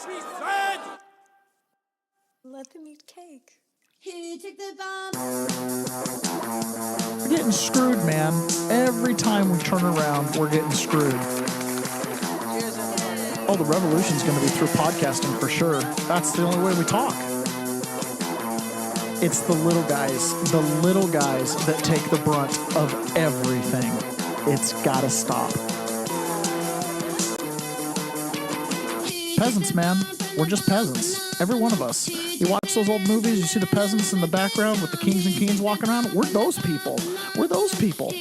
she said! Let them eat cake. Who took the bomb? We're getting screwed, man. Every time we turn around, we're getting screwed. Oh, the revolution's going to be through podcasting for sure. That's the only way we talk. It's the little guys that take the brunt of everything. It's got to stop. Peasants, man. We're just peasants. Every one of us. You watch those old movies, you see the peasants in the background with the kings and queens walking around. We're those people. We're those people.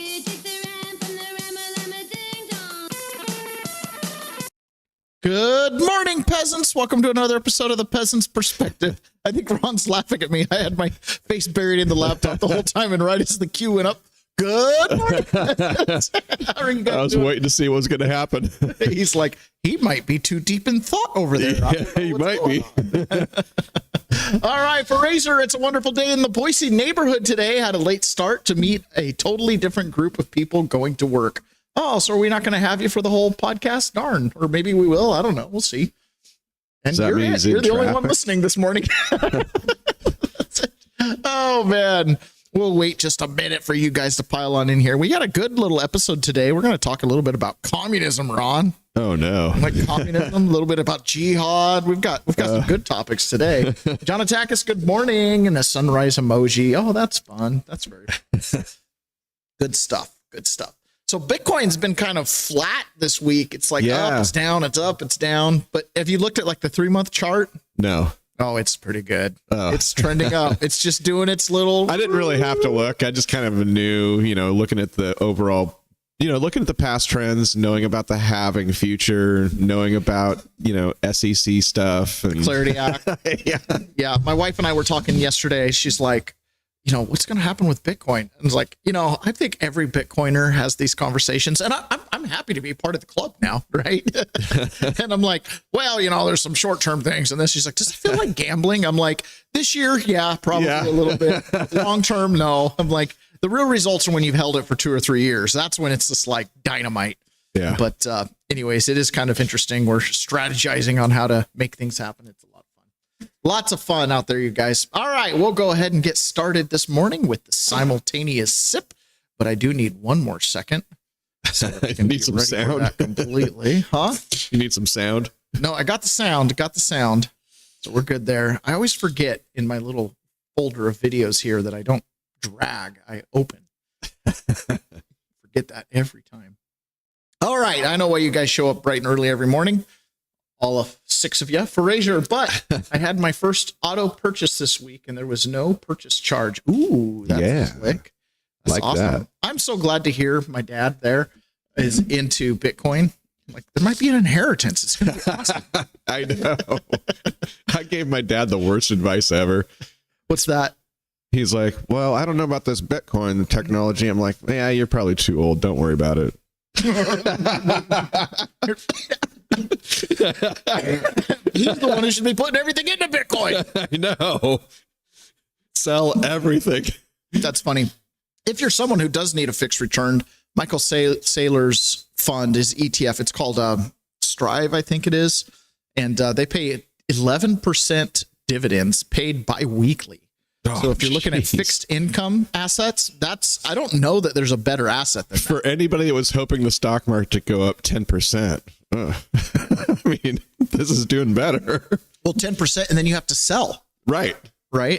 Good morning, peasants. Welcome to another episode of The Peasant's Perspective. I think Ron's laughing at me. I had my face buried in the laptop the whole time, and right as the cue went up, good morning, peasants. How are you guys I was doing? waiting to see what was going to happen. He's like, he might be too deep in thought over there. Yeah, he might be. All right, for Razor, it's a wonderful day in the Boise neighborhood today. Had a late start to meet a totally different group of people going to work. Oh, so are we not going to have you for the whole podcast? Darn. Or maybe we will. I don't know. We'll see. And You're the only one listening this morning. Oh, man. We'll wait just a minute for you guys to pile on in here. We got a good little episode today. We're going to talk a little bit about communism, Ron. Oh, no. Like communism, a little bit about jihad. We've got some good topics today. John Atakis, good morning, and a sunrise emoji. Oh, that's fun. That's very good stuff. Good stuff. So Bitcoin's been kind of flat this week. It's like up, it's down, it's up, it's down. But have you looked at like the 3-month chart? No. Oh, it's pretty good. It's trending up. It's just doing its little. I didn't really have to look. I just kind of knew, looking at the overall, looking at the past trends, knowing about the halving future, knowing about, SEC stuff. And Clarity Act. Yeah. My wife and I were talking yesterday. She's like, what's going to happen with Bitcoin? And it's like, I think every Bitcoiner has these conversations, and I'm happy to be part of the club now, right? And I'm like, well, there's some short-term things. And then she's like, does it feel like gambling? I'm like, this year, yeah, probably a little bit. Long-term, no. I'm like, the real results are when you've held it for 2 or 3 years. That's when it's just like dynamite. Yeah. But anyways, it is kind of interesting. We're strategizing on how to make things happen. It's a lot of fun. Lots of fun out there, you guys. All right, we'll go ahead and get started this morning with the simultaneous sip, but I do need one more second. So you need some sound. Completely, huh? You need some sound. No, I got the sound. So we're good there. I always forget in my little folder of videos here that I don't drag, I open. Forget that every time. All right, I know why you guys show up bright and early every morning. All of 6 of you for Razor, but I had my first auto purchase this week and there was no purchase charge. Ooh, that's slick. That's like awesome. that. I'm so glad to hear my dad there is into Bitcoin. Like, there might be an inheritance. It's going to be awesome. I know. I gave my dad the worst advice ever. What's that? He's like, well, I don't know about this Bitcoin technology. I'm like, yeah, you're probably too old. Don't worry about it. He's the one who should be putting everything into Bitcoin. I know. Sell everything. That's funny. If you're someone who does need a fixed return, Michael Saylor's fund is ETF. It's called Strive, I think it is. And they pay 11% dividends paid bi-weekly. So if you're looking at fixed income assets, I don't know that there's a better asset than that. For anybody that was hoping the stock market to go up 10%. I mean, this is doing better. Well, 10%, and then you have to sell. Right.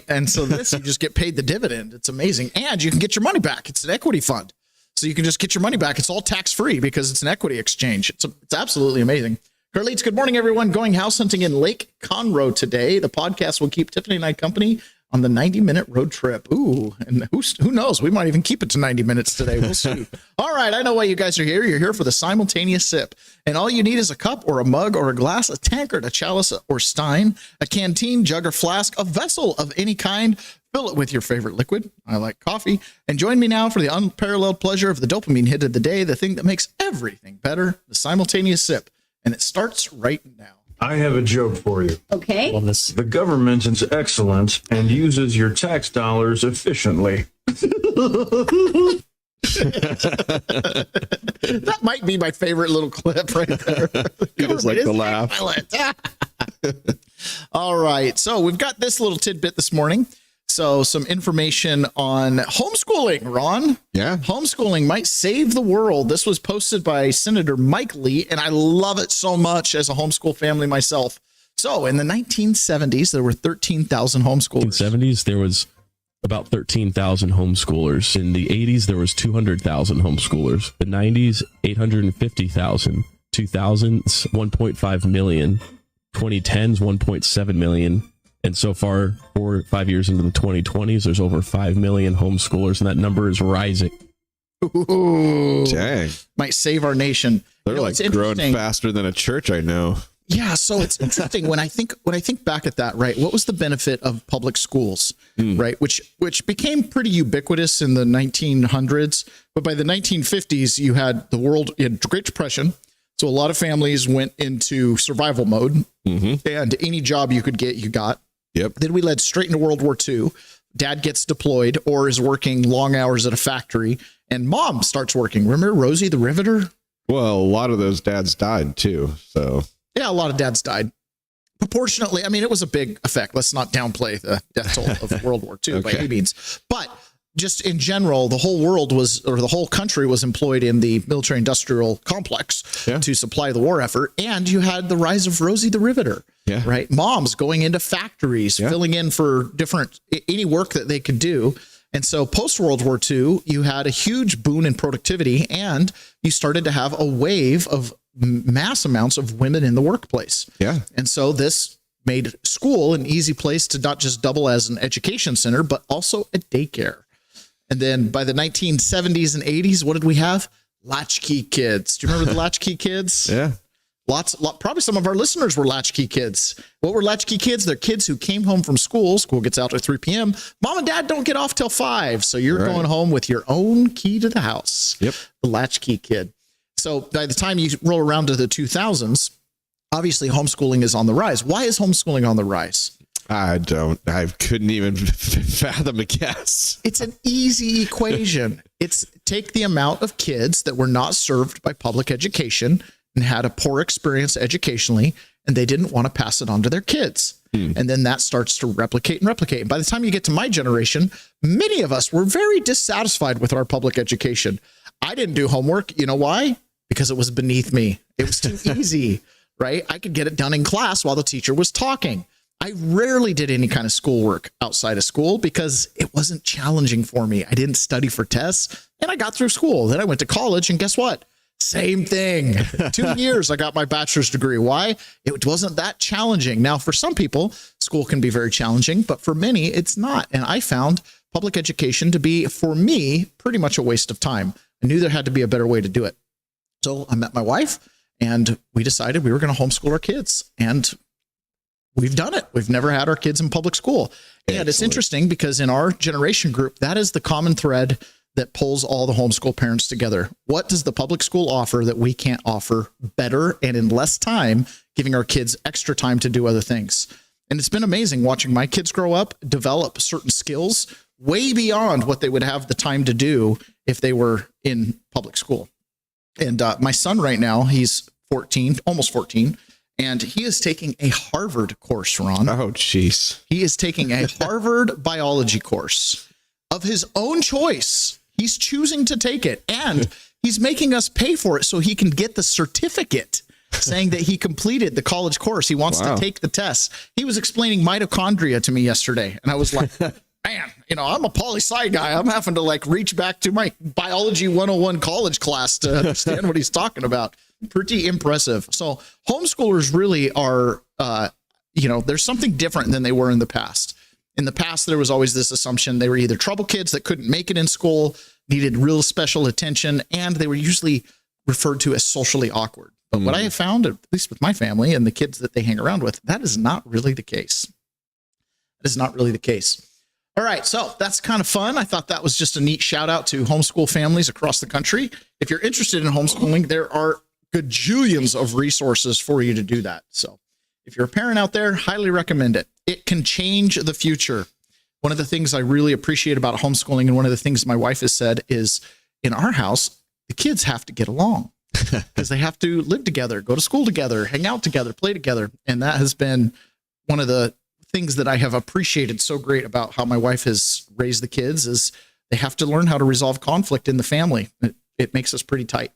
And so you just get paid the dividend. It's amazing. And you can get your money back. It's an equity fund. So you can just get your money back. It's all tax-free because it's an equity exchange. It's absolutely amazing. Carlitos, good morning, everyone. Going house hunting in Lake Conroe today. The podcast will keep Tiffany and I company on the 90-minute road trip. Ooh, and who knows? We might even keep it to 90 minutes today. We'll see. All right, I know why you guys are here. You're here for the simultaneous sip. And all you need is a cup or a mug or a glass, a tankard, a chalice or stein, a canteen, jug or flask, a vessel of any kind. Fill it with your favorite liquid. I like coffee. And join me now for the unparalleled pleasure of the dopamine hit of the day, the thing that makes everything better, the simultaneous sip. And it starts right now. I have a joke for you. Okay. The government is excellent and uses your tax dollars efficiently. That might be my favorite little clip right there. You just like the laugh. All right. So we've got this little tidbit this morning. So some information on homeschooling, Ron. Yeah. Homeschooling might save the world. This was posted by Senator Mike Lee, and I love it so much as a homeschool family myself. So in the 1970s, there were 13,000 homeschoolers. 1970s, there was about 13,000 homeschoolers. In the 80s, there was 200,000 homeschoolers. The 90s, 850,000. 2000s, 1.5 million. 2010s, 1.7 million. And so far, 4 or 5 years into the 2020s, there's over 5 million homeschoolers, and that number is rising. Ooh, Dang. might save our nation. They're You know, like it's growing interesting. faster than a church I know. Yeah, so it's interesting when I think back at that, right? What was the benefit of public schools, right? Which became pretty ubiquitous in the 1900s, but by the 1950s, you had you had Great Depression, so a lot of families went into survival mode, and any job you could get, you got. Yep. Then we led straight into World War II. Dad gets deployed or is working long hours at a factory, and mom starts working. Remember Rosie the Riveter? Well, a lot of those dads died too. So Yeah, a lot of dads died. Proportionately, I mean, it was a big effect. Let's not downplay the death toll of World War II by Okay. any means. But just in general, the whole world the whole country was employed in the military industrial complex to supply the war effort. And you had the rise of Rosie the Riveter, right? Moms going into factories, filling in for any work that they could do. And so post World War II, you had a huge boon in productivity, and you started to have a wave of mass amounts of women in the workplace. Yeah. And so this made school an easy place to not just double as an education center, but also a daycare. And then by the 1970s and 80s, what did we have? Latchkey kids. Do you remember the latchkey kids? yeah. Probably some of our listeners were latchkey kids. What were latchkey kids? They're kids who came home from school. School gets out at 3 p.m. Mom and dad don't get off till 5. So you're going home with your own key to the house. Yep. The latchkey kid. So by the time you roll around to the 2000s, obviously homeschooling is on the rise. Why is homeschooling on the rise? I couldn't even fathom a guess. It's an easy equation. It's take the amount of kids that were not served by public education and had a poor experience educationally, and they didn't want to pass it on to their kids. And then that starts to replicate and replicate. And by the time you get to my generation, many of us were very dissatisfied with our public education. I didn't do homework. You know why? Because it was beneath me. It was too easy, right? I could get it done in class while the teacher was talking. I rarely did any kind of schoolwork outside of school because it wasn't challenging for me. I didn't study for tests, and I got through school. Then I went to college, and guess what? Same thing. 2 years, I got my bachelor's degree. Why? It wasn't that challenging. Now, for some people, school can be very challenging, but for many, it's not. And I found public education to be, for me, pretty much a waste of time. I knew there had to be a better way to do it. So I met my wife, and we decided we were going to homeschool our kids. And we've done it. We've never had our kids in public school. And it's interesting because in our generation group, that is the common thread that pulls all the homeschool parents together. What does the public school offer that we can't offer better and in less time, giving our kids extra time to do other things? And it's been amazing watching my kids grow up, develop certain skills way beyond what they would have the time to do if they were in public school. And my son right now, he's 14, almost 14. And he is taking a Harvard course, Ron. Oh, jeez. He is taking a Harvard biology course of his own choice. He's choosing to take it, and he's making us pay for it so he can get the certificate saying that he completed the college course. He wants to take the tests. He was explaining mitochondria to me yesterday, and I was like, man, I'm a poli-sci guy. I'm having to reach back to my biology 101 college class to understand what he's talking about. Pretty impressive. So homeschoolers really are, there's something different than they were in the past. In the past, there was always this assumption they were either trouble kids that couldn't make it in school, needed real special attention, and they were usually referred to as socially awkward. But what I have found, at least with my family and the kids that they hang around with, that is not really the case. That is not really the case. All right, so that's kind of fun. I thought that was just a neat shout out to homeschool families across the country. If you're interested in homeschooling, there are gajillions of resources for you to do that. So if you're a parent out there, highly recommend it. It can change the future. One of the things I really appreciate about homeschooling, and one of the things my wife has said, is in our house, the kids have to get along. because they have to live together, go to school together, hang out together, play together. And that has been one of the things that I have appreciated so great about how my wife has raised the kids is they have to learn how to resolve conflict in the family. It makes us pretty tight.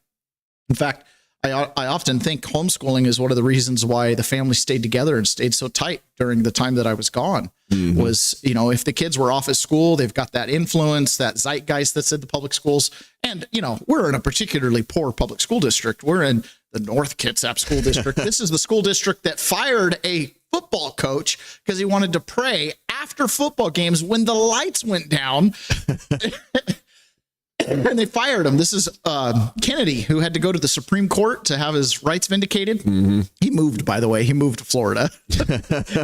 In fact, I often think homeschooling is one of the reasons why the family stayed together and stayed so tight during the time that I was gone. Was, you know, if the kids were off at school, they've got that influence, that zeitgeist that's in the public schools. And, you know, we're in a particularly poor public school district. We're in the North Kitsap School District. This is the school district that fired a football coach because he wanted to pray after football games when the lights went down. And they fired him. This is Kennedy, who had to go to the Supreme Court to have his rights vindicated. He moved, by the way. He moved to Florida.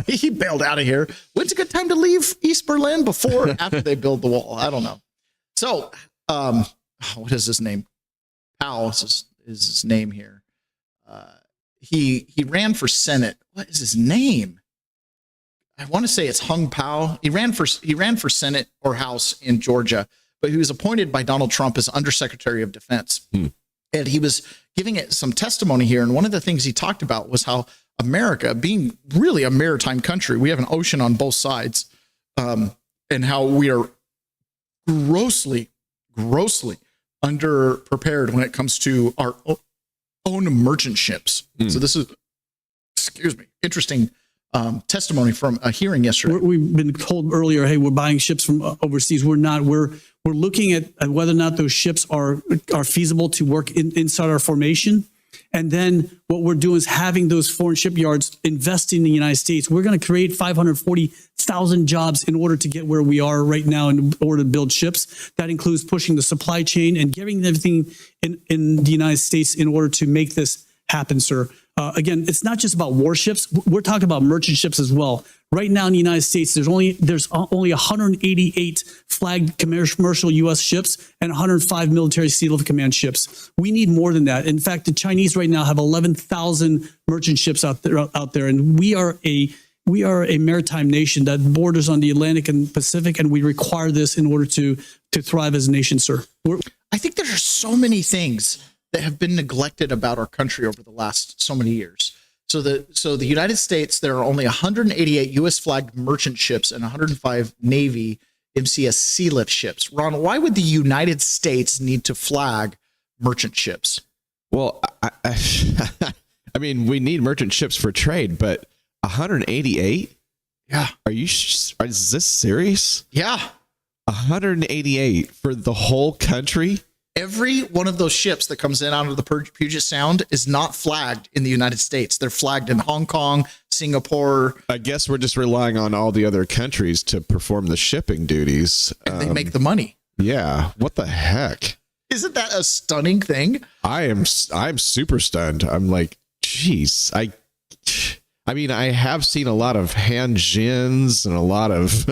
He bailed out of here. When's a good time to leave East Berlin? Before or after they build the wall? I don't know. So, what is his name? Powell is his name here. He ran for Senate. What is his name? I want to say it's Hung Powell. He ran for Senate or House in Georgia, but he was appointed by Donald Trump as Undersecretary of Defense. And he was giving it some testimony here. And one of the things he talked about was how America, being really a maritime country, we have an ocean on both sides, and how we are grossly underprepared when it comes to our own merchant ships. So this is, interesting testimony from a hearing yesterday. We've been told earlier, hey, we're buying ships from overseas. We're not. We're looking at whether or not those ships are feasible to work inside our formation. And then what we're doing is having those foreign shipyards investing in the United States. We're going to create 540,000 jobs in order to get where we are right now in order to build ships. That includes pushing the supply chain and getting everything in the United States in order to make this happen, sir. Again, it's not just about warships. We're talking about merchant ships as well. Right now in the United States, there's only 188 flagged commercial U.S. ships and 105 military Sea Level Command ships. We need more than that. In fact, the Chinese right now have 11,000 merchant ships out there, and we are a maritime nation that borders on the Atlantic and Pacific, and we require this in order to thrive as a nation, sir. I think there are so many things that have been neglected about our country over the last so many years. So the United States, there are only 188 U.S. flagged merchant ships and 105 Navy MCS Sea Lift ships. Ron, why would the United States need to flag merchant ships? Well, I mean, we need merchant ships for trade, but 188? Yeah. Is this serious? Yeah. 188 for the whole country? Every one of those ships that comes in out of the Puget Sound is not flagged in the United States. They're flagged in Hong Kong, Singapore. I guess we're just relying on all the other countries to perform the shipping duties. And they make the money. Yeah. What the heck? Isn't that a stunning thing? I'm super stunned. I'm like, geez. I mean, I have seen a lot of Hanjins and a lot of,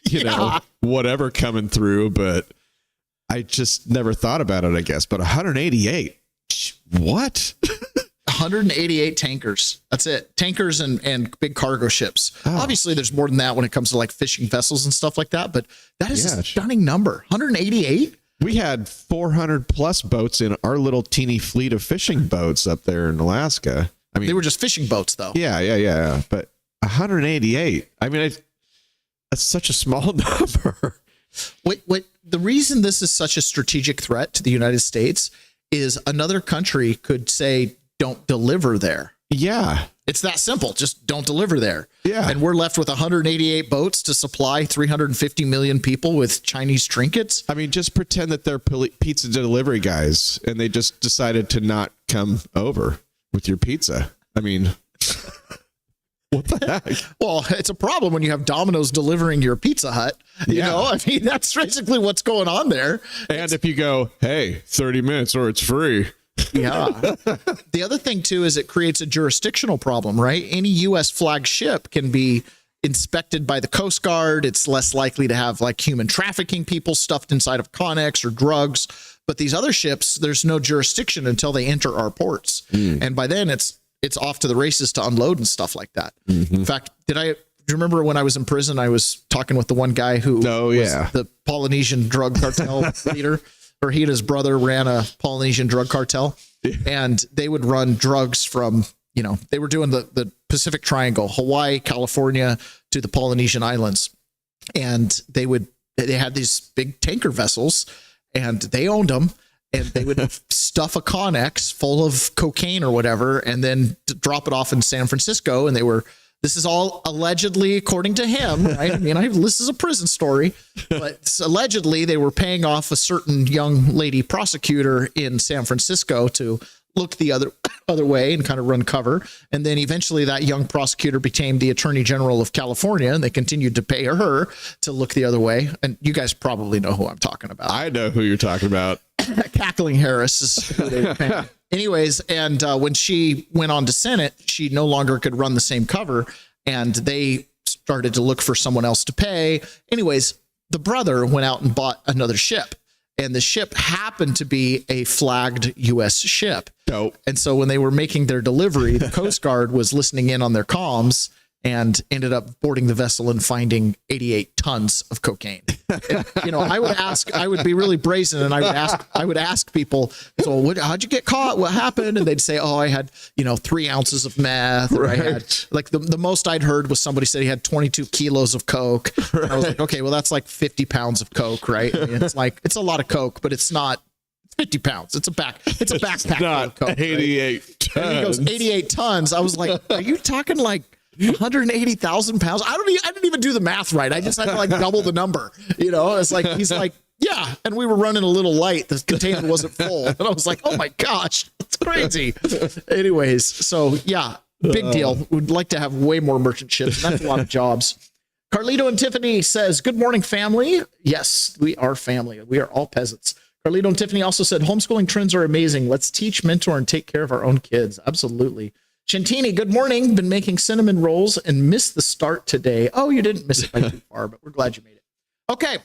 you know, whatever coming through, but I just never thought about it, I guess. But 188, what? 188 tankers. That's it. Tankers and big cargo ships. Oh. Obviously, there's more than that when it comes to like fishing vessels and stuff like that. But that is a stunning number. 188. We had 400 plus boats in our little teeny fleet of fishing boats up there in Alaska. I mean, they were just fishing boats, though. Yeah. But 188. I mean, that's such a small number. What the reason this is such a strategic threat to the United States is another country could say, don't deliver there. Yeah. It's that simple. Just don't deliver there. Yeah. And we're left with 188 boats to supply 350 million people with Chinese trinkets. I mean, just pretend that they're pizza delivery guys and they just decided to not come over with your pizza. I mean, what the heck? Well, it's a problem when you have Domino's delivering your Pizza Hut. You know, I mean, that's basically what's going on there. And if you go, hey, 30 minutes or it's free. Yeah. The other thing, too, is it creates a jurisdictional problem, right? Any U.S. flagged ship can be inspected by the Coast Guard. It's less likely to have like human trafficking people stuffed inside of Connex or drugs. But these other ships, there's no jurisdiction until they enter our ports. And by then it's off to the races to unload and stuff like that. In fact, do you remember when I was in prison, I was talking with the one guy who was the Polynesian drug cartel leader, or he and his brother ran a Polynesian drug cartel. and they would run drugs from, they were doing the Pacific Triangle, Hawaii, California to the Polynesian Islands. And they had these big tanker vessels and they owned them, and they would stuff a Connex full of cocaine or whatever, and then drop it off in San Francisco. And this is all allegedly, according to him, right? I mean, this is a prison story, but allegedly they were paying off a certain young lady prosecutor in San Francisco to look the other way and kind of run cover. And then eventually that young prosecutor became the Attorney General of California, and they continued to pay her to look the other way. And you guys probably know who I'm talking about. I know who you're talking about. Cackling Harris is who they were paying. Anyways, and when she went on to Senate, she no longer could run the same cover, and they started to look for someone else to pay. Anyways, the brother went out and bought another ship, and the ship happened to be a flagged U.S. ship. Dope. And so when they were making their delivery, the Coast Guard was listening in on their comms and ended up boarding the vessel and finding 88 tons of cocaine. And, I would be really brazen, and I would ask people, so how'd you get caught? What happened? And they'd say, oh, I had, 3 ounces of meth. Or I had, like, the most I'd heard was somebody said he had 22 kilos of coke. And I was like, okay, well, that's like 50 pounds of coke, right? I mean, it's a lot of coke, but it's not 50 pounds. It's a backpack. Not full of coke, 88 right? tons. And he goes, 88 tons. I was like, are you talking like 180,000 pounds? I didn't even do the math right. I just had to like double the number. It's like, he's like, yeah. And we were running a little light. The container wasn't full. And I was like, oh my gosh, that's crazy. Anyways, so yeah, big deal. We'd like to have way more merchant ships. That's a lot of jobs. Carlito and Tiffany says, good morning, family. Yes, we are family. We are all peasants. Carlito and Tiffany also said, homeschooling trends are amazing. Let's teach, mentor, and take care of our own kids. Absolutely. Shantini, good morning. Been making cinnamon rolls and missed the start today. Oh, you didn't miss it by too far, but we're glad you made it. Okay.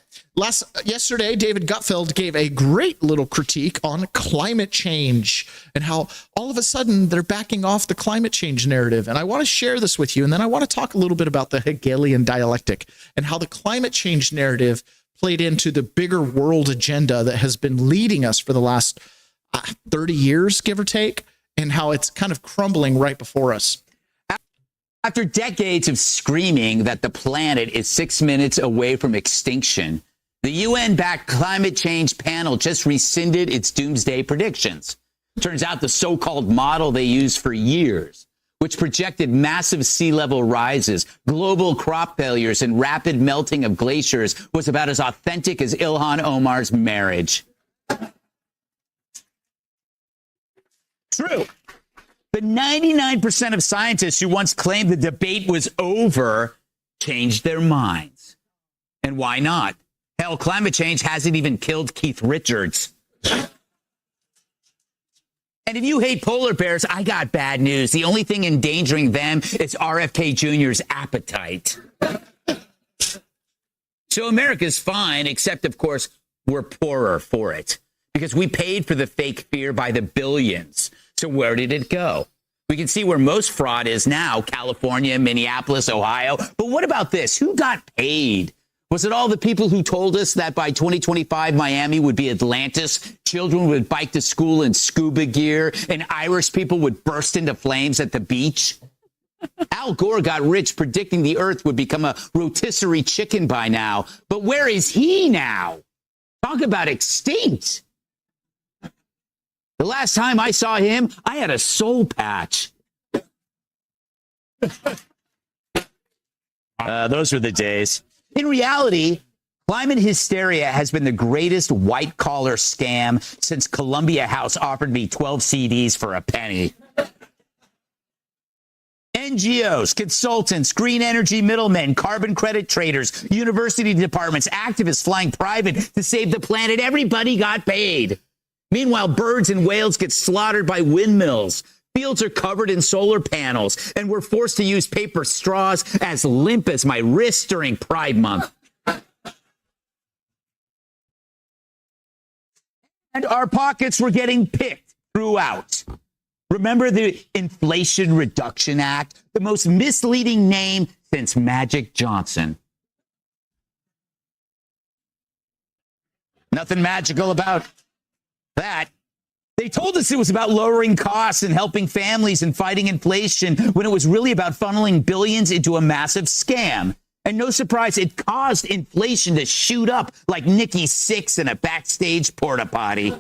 Yesterday, David Gutfeld gave a great little critique on climate change and how all of a sudden they're backing off the climate change narrative. And I want to share this with you. And then I want to talk a little bit about the Hegelian dialectic and how the climate change narrative played into the bigger world agenda that has been leading us for the last 30 years, give or take, and how it's kind of crumbling right before us. After decades of screaming that the planet is 6 minutes away from extinction, the UN-backed climate change panel just rescinded its doomsday predictions. Turns out the so-called model they used for years, which projected massive sea level rises, global crop failures, and rapid melting of glaciers, was about as authentic as Ilhan Omar's marriage. True. But 99% of scientists who once claimed the debate was over changed their minds. And why not? Hell, climate change hasn't even killed Keith Richards. And if you hate polar bears, I got bad news. The only thing endangering them is RFK Jr.'s appetite. So America's fine, except, of course, we're poorer for it. Because we paid for the fake fear by the billions. So where did it go? We can see where most fraud is now, California, Minneapolis, Ohio. But what about this? Who got paid? Was it all the people who told us that by 2025, Miami would be Atlantis, children would bike to school in scuba gear, and Irish people would burst into flames at the beach? Al Gore got rich predicting the earth would become a rotisserie chicken by now. But where is he now? Talk about extinct. The last time I saw him, I had a soul patch. Those were the days. In reality, climate hysteria has been the greatest white-collar scam since Columbia House offered me 12 CDs for a penny. NGOs, consultants, green energy middlemen, carbon credit traders, university departments, activists flying private to save the planet. Everybody got paid. Meanwhile, birds and whales get slaughtered by windmills. Fields are covered in solar panels, and we're forced to use paper straws as limp as my wrist during Pride Month. And our pockets were getting picked throughout. Remember the Inflation Reduction Act, the most misleading name since Magic Johnson. Nothing magical about that. They told us it was about lowering costs and helping families and fighting inflation when it was really about funneling billions into a massive scam. And no surprise, it caused inflation to shoot up like Nikki Sixx in a backstage porta potty.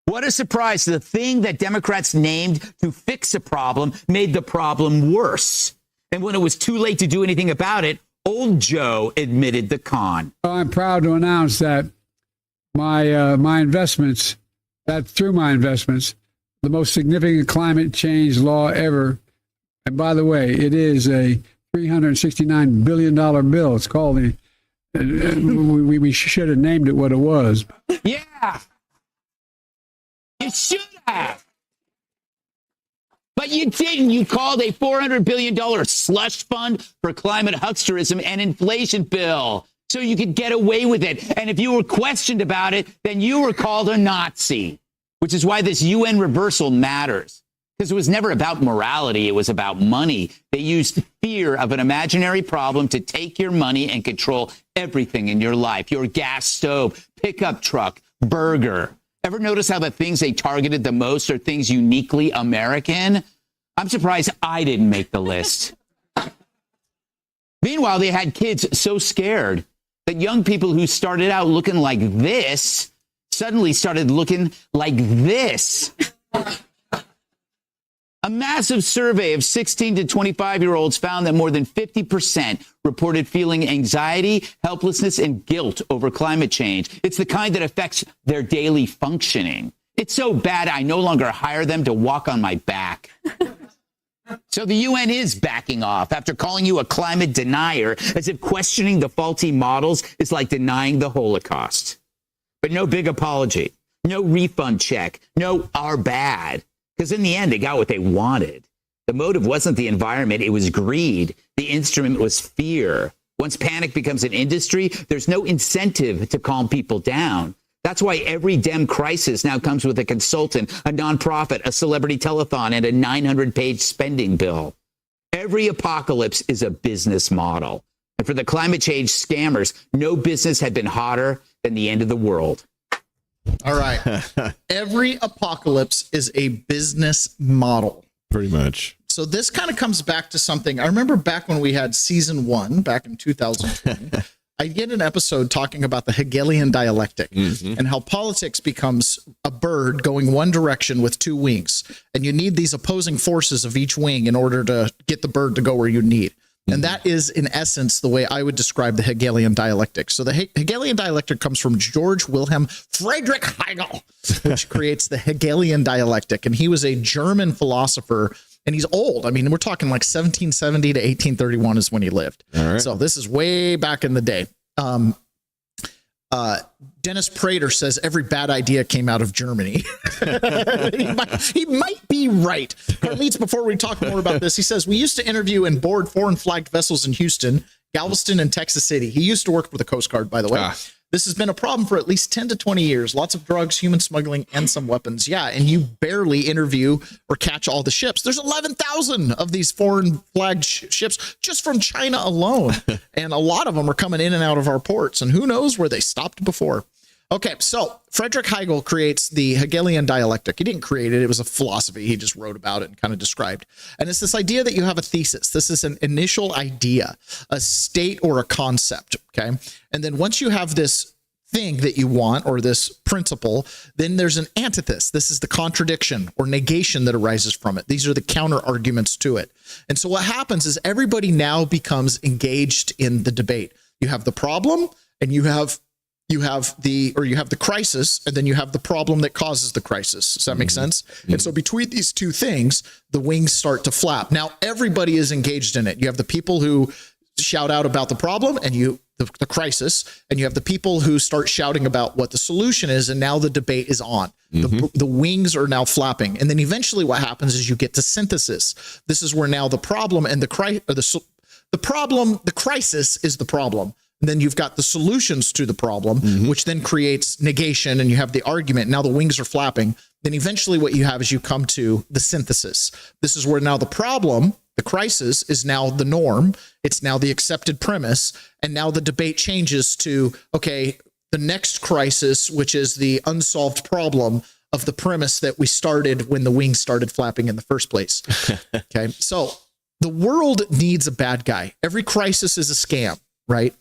What a surprise. The thing that Democrats named to fix a problem made the problem worse. And when it was too late to do anything about it, old Joe admitted the con. I'm proud to announce that my investments, that through my investments, the most significant climate change law ever. And by the way, it is a $369 billion bill. It's called the, we should have named it what it was. Yeah. You should have. But you didn't. You called a $400 billion slush fund for climate hucksterism and inflation bill so you could get away with it. And if you were questioned about it, then you were called a Nazi, which is why this UN reversal matters. Because it was never about morality. It was about money. They used fear of an imaginary problem to take your money and control everything in your life. Your gas stove, pickup truck, burger. Ever notice how the things they targeted the most are things uniquely American? I'm surprised I didn't make the list. Meanwhile, they had kids so scared that young people who started out looking like this suddenly started looking like this. A massive survey of 16 to 25-year-olds found that more than 50% reported feeling anxiety, helplessness, and guilt over climate change. It's the kind that affects their daily functioning. It's so bad I no longer hire them to walk on my back. So the UN is backing off after calling you a climate denier, as if questioning the faulty models is like denying the Holocaust. But no big apology, no refund check, no our bad. Because in the end, they got what they wanted. The motive wasn't the environment. It was greed. The instrument was fear. Once panic becomes an industry, there's no incentive to calm people down. That's why every Dem crisis now comes with a consultant, a nonprofit, a celebrity telethon, and a 900-page spending bill. Every apocalypse is a business model. And for the climate change scammers, no business had been hotter than the end of the world. All right. Every apocalypse is a business model. Pretty much. So this kind of comes back to something. I remember back when we had season 1, back in 2020, I did an episode talking about the Hegelian dialectic and how politics becomes a bird going one direction with two wings. And you need these opposing forces of each wing in order to get the bird to go where you need. And that is, in essence, the way I would describe the Hegelian dialectic. So the Hegelian dialectic comes from George Wilhelm Friedrich Hegel, which creates the Hegelian dialectic. And he was a German philosopher, and he's old. I mean, we're talking like 1770 to 1831 is when he lived. All right. So this is way back in the day. Dennis Prater says every bad idea came out of Germany. he might be right. Carlitos, before we talk more about this, he says, we used to interview and board foreign flagged vessels in Houston, Galveston, and Texas City. He used to work for the Coast Guard, by the way. This has been a problem for at least 10 to 20 years. Lots of drugs, human smuggling, and some weapons. Yeah, and you barely interview or catch all the ships. There's 11,000 of these foreign flagged ships just from China alone. And a lot of them are coming in and out of our ports. And who knows where they stopped before. Okay, so Friedrich Hegel creates the Hegelian dialectic. He didn't create it. It was a philosophy. He just wrote about it and kind of described. And it's this idea that you have a thesis. This is an initial idea, a state or a concept, okay? And then once you have this thing that you want or this principle, then there's an antithesis. This is the contradiction or negation that arises from it. These are the counter arguments to it. And so what happens is everybody now becomes engaged in the debate. You have the problem and you have the crisis, and then you have the problem that causes the crisis. Does that make sense? And so between these two things, the wings start to flap. Now, everybody is engaged in it. You have the people who shout out about the problem and the crisis, and you have the people who start shouting about what the solution is, and now the debate is on. The wings are now flapping. And then eventually what happens is you get to synthesis. This is where now the problem and the crisis is the problem. And then you've got the solutions to the problem, which then creates negation, and you have the argument. Now the wings are flapping. Then eventually what you have is you come to the synthesis. This is where now the problem, the crisis, is now the norm. It's now the accepted premise. And now the debate changes to, okay, the next crisis, which is the unsolved problem of the premise that we started when the wings started flapping in the first place. Okay. So the world needs a bad guy. Every crisis is a scam, right?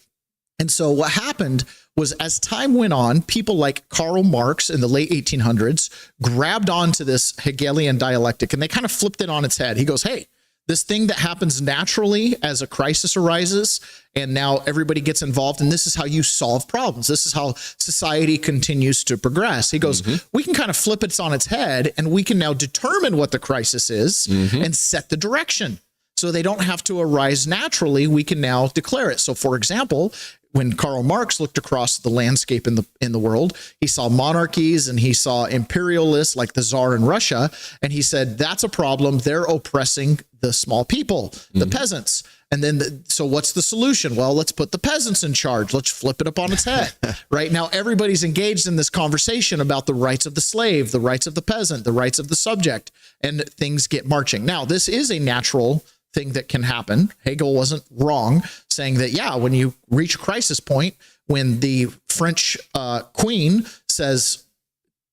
And so what happened was, as time went on, people like Karl Marx in the late 1800s grabbed onto this Hegelian dialectic and they kind of flipped it on its head. He goes, hey, this thing that happens naturally as a crisis arises, and now everybody gets involved, and this is how you solve problems. This is how society continues to progress. He goes, we can kind of flip it on its head, and we can now determine what the crisis is and set the direction. So they don't have to arise naturally. We can now declare it. So, for example, when Karl Marx looked across the landscape in the world, he saw monarchies and he saw imperialists like the Tsar in Russia, and he said, that's a problem. They're oppressing the small people, the peasants. And then, so what's the solution? Well, let's put the peasants in charge. Let's flip it up on its head. Right now, everybody's engaged in this conversation about the rights of the slave, the rights of the peasant, the rights of the subject, and things get marching. Now, this is a natural thing that can happen. Hegel wasn't wrong saying that, yeah, when you reach a crisis point, when the French queen says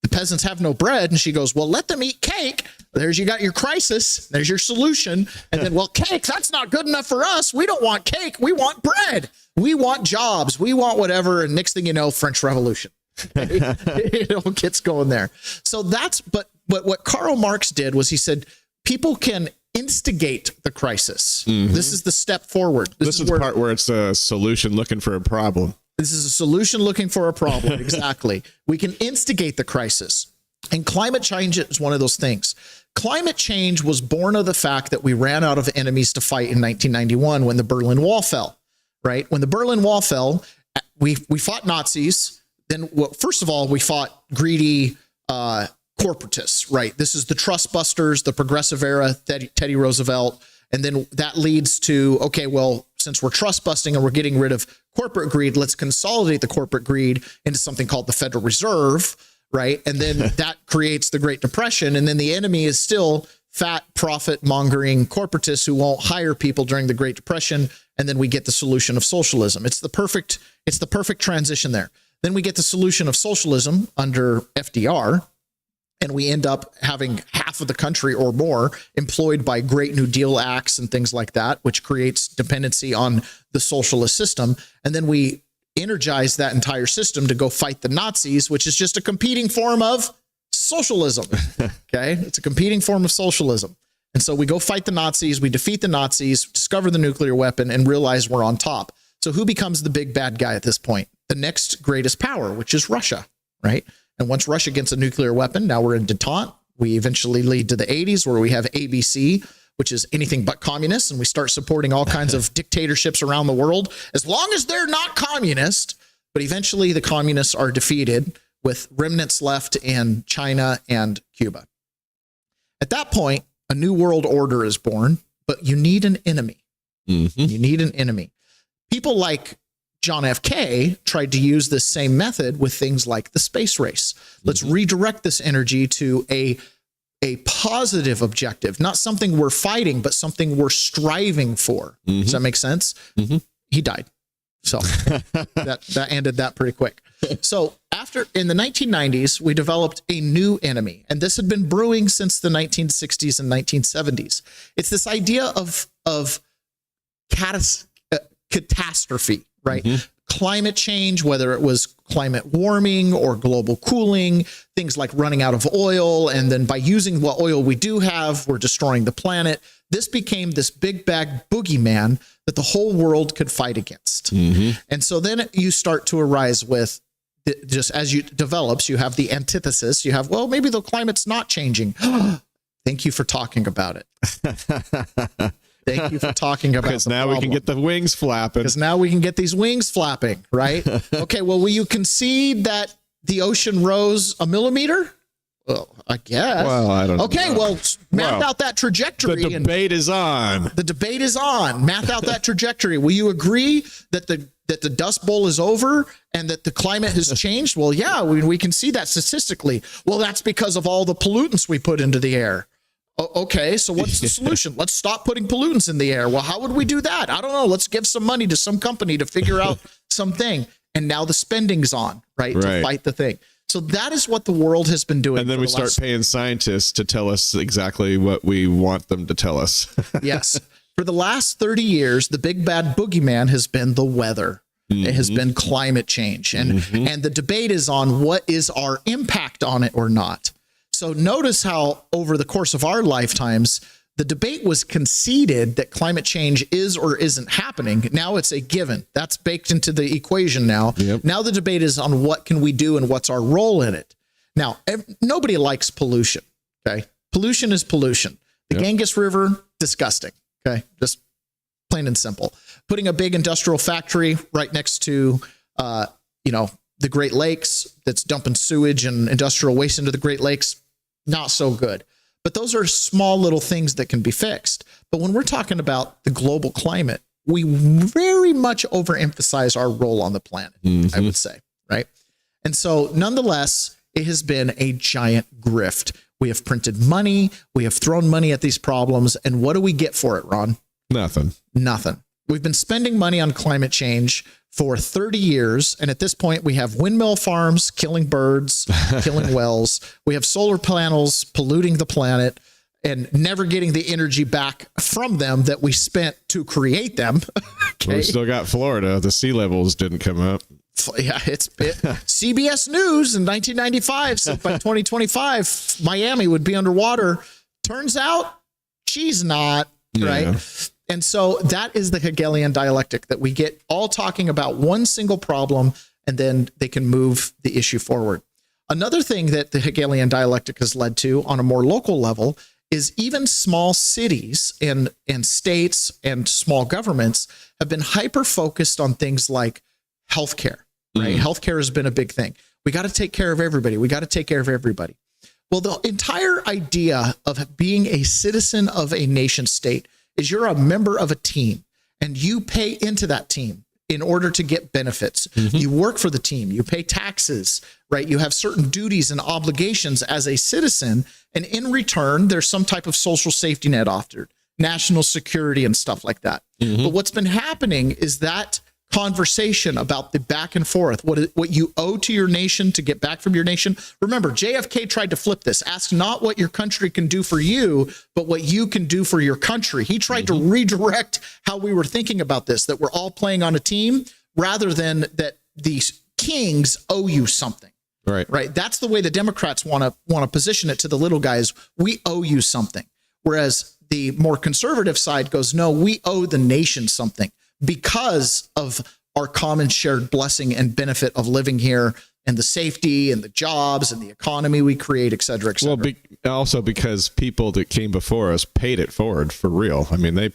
the peasants have no bread, and she goes, well, let them eat cake. You got your crisis. There's your solution. And then, well, cake, that's not good enough for us. We don't want cake. We want bread. We want jobs. We want whatever. And next thing you know, French Revolution. It all gets going there. So but what Karl Marx did was he said, people can instigate the crisis. This is the step forward. This is the part where it's a solution looking for a problem. This is a solution looking for a problem. Exactly. We can instigate the crisis. And climate change is one of those things. Climate change was born of the fact that we ran out of enemies to fight in 1991 when the Berlin Wall fell, right? When the Berlin Wall fell, we fought Nazis. Then, well, first of all, we fought greedy corporatists, right? This is the trust busters, the progressive era, Teddy Roosevelt. And then that leads to, okay, well, since we're trust busting and we're getting rid of corporate greed, let's consolidate the corporate greed into something called the Federal Reserve, right? And then that creates the Great Depression. And then the enemy is still fat, profit mongering corporatists who won't hire people during the Great Depression. And then we get the solution of socialism. It's the perfect transition there. Then we get the solution of socialism under FDR. And we end up having half of the country or more employed by Great New Deal acts and things like that, which creates dependency on the socialist system. And then we energize that entire system to go fight the Nazis, which is just a competing form of socialism. Okay. It's a competing form of socialism. And so we go fight the Nazis, we defeat the Nazis, discover the nuclear weapon, and realize we're on top. So who becomes the big bad guy at this point? The next greatest power, which is Russia, right? And once Russia gets a nuclear weapon, now we're in detente. We eventually lead to the 80s where we have ABC, which is anything but communist. And we start supporting all kinds of dictatorships around the world, as long as they're not communist. But eventually the communists are defeated with remnants left in China and Cuba. At that point, a new world order is born, but you need an enemy. You need an enemy. People like John F. Kennedy tried to use this same method with things like the space race. Let's redirect this energy to a positive objective, not something we're fighting, but something we're striving for. Does that make sense? He died. So that ended that pretty quick. So in the 1990s, we developed a new enemy, and this had been brewing since the 1960s and 1970s. It's this idea of catastrophe, right? Climate change, whether it was climate warming or global cooling, things like running out of oil. And then by using what oil we do have, we're destroying the planet. This became this big bag boogeyman that the whole world could fight against. And so then you start to arise with, just as you develops, you have the antithesis. You have, well, maybe the climate's not changing. Thank you for talking about it. Thank you for talking about it. Because now we can get the wings flapping. Because now we can get these wings flapping, right? Okay, well, will you concede that the ocean rose a millimeter? Well, I guess. Well, I don't know. Okay, well, map out that trajectory. The debate is on. The debate is on. Map out that trajectory. Will you agree that the Dust Bowl is over and that the climate has changed? Well, yeah, we can see that statistically. Well, that's because of all the pollutants we put into the air. Okay, so what's the solution? Let's stop putting pollutants in the air. Well, how would we do that? I don't know. Let's give some money to some company to figure out something. and now the spending's on, right? To Right. fight the thing. So that is what the world has been doing. And then we start paying scientists to tell us exactly what we want them to tell us. Yes. For the last 30 years, the big bad boogeyman has been the weather. It has been climate change. And the debate is on what is our impact on it or not. So notice how over the course of our lifetimes, the debate was conceded that climate change is or isn't happening. Now it's a given. That's baked into the equation now. Yep. Now the debate is on what can we do and what's our role in it. Now, nobody likes pollution. Okay. Pollution is pollution. The Ganges River, disgusting. Okay. Just plain and simple. Putting a big industrial factory right next to, the Great Lakes that's dumping sewage and industrial waste into the Great Lakes, not so good. But those are small little things that can be fixed. But when we're talking about the global climate, we very much overemphasize our role on the planet, I would say, right? And so nonetheless, it has been a giant grift. We have printed money. We have thrown money at these problems. And what do we get for it, Ron? Nothing. Nothing. We've been spending money on climate change for 30 years. And at this point, we have windmill farms killing birds, killing whales. We have solar panels polluting the planet and never getting the energy back from them that we spent to create them. We still got Florida. The sea levels didn't come up. Yeah, it's CBS News in 1995 said by 2025, Miami would be underwater. Turns out she's not, right? And so that is the Hegelian dialectic that we get all talking about one single problem, and then they can move the issue forward. Another thing that the Hegelian dialectic has led to on a more local level is even small cities and states and small governments have been hyper-focused on things like healthcare, right? Healthcare has been a big thing. We got to take care of everybody. We got to take care of everybody. Well, the entire idea of being a citizen of a nation state is you're a member of a team and you pay into that team in order to get benefits. You work for the team, you pay taxes, right? You have certain duties and obligations as a citizen. And in return, there's some type of social safety net offered, national security and stuff like that. But what's been happening is that conversation about the back and forth, what you owe to your nation to get back from your nation. Remember, JFK tried to flip this. Ask not what your country can do for you, but what you can do for your country. He tried to redirect how we were thinking about this, that we're all playing on a team rather than that these kings owe you something. Right. That's the way the Democrats want to position it to the little guys. We owe you something. Whereas the more conservative side goes, no, we owe the nation something, because of our common shared blessing and benefit of living here and the safety and the jobs and the economy we create, et cetera, et cetera. Well, also because people that came before us paid it forward for real. I mean, they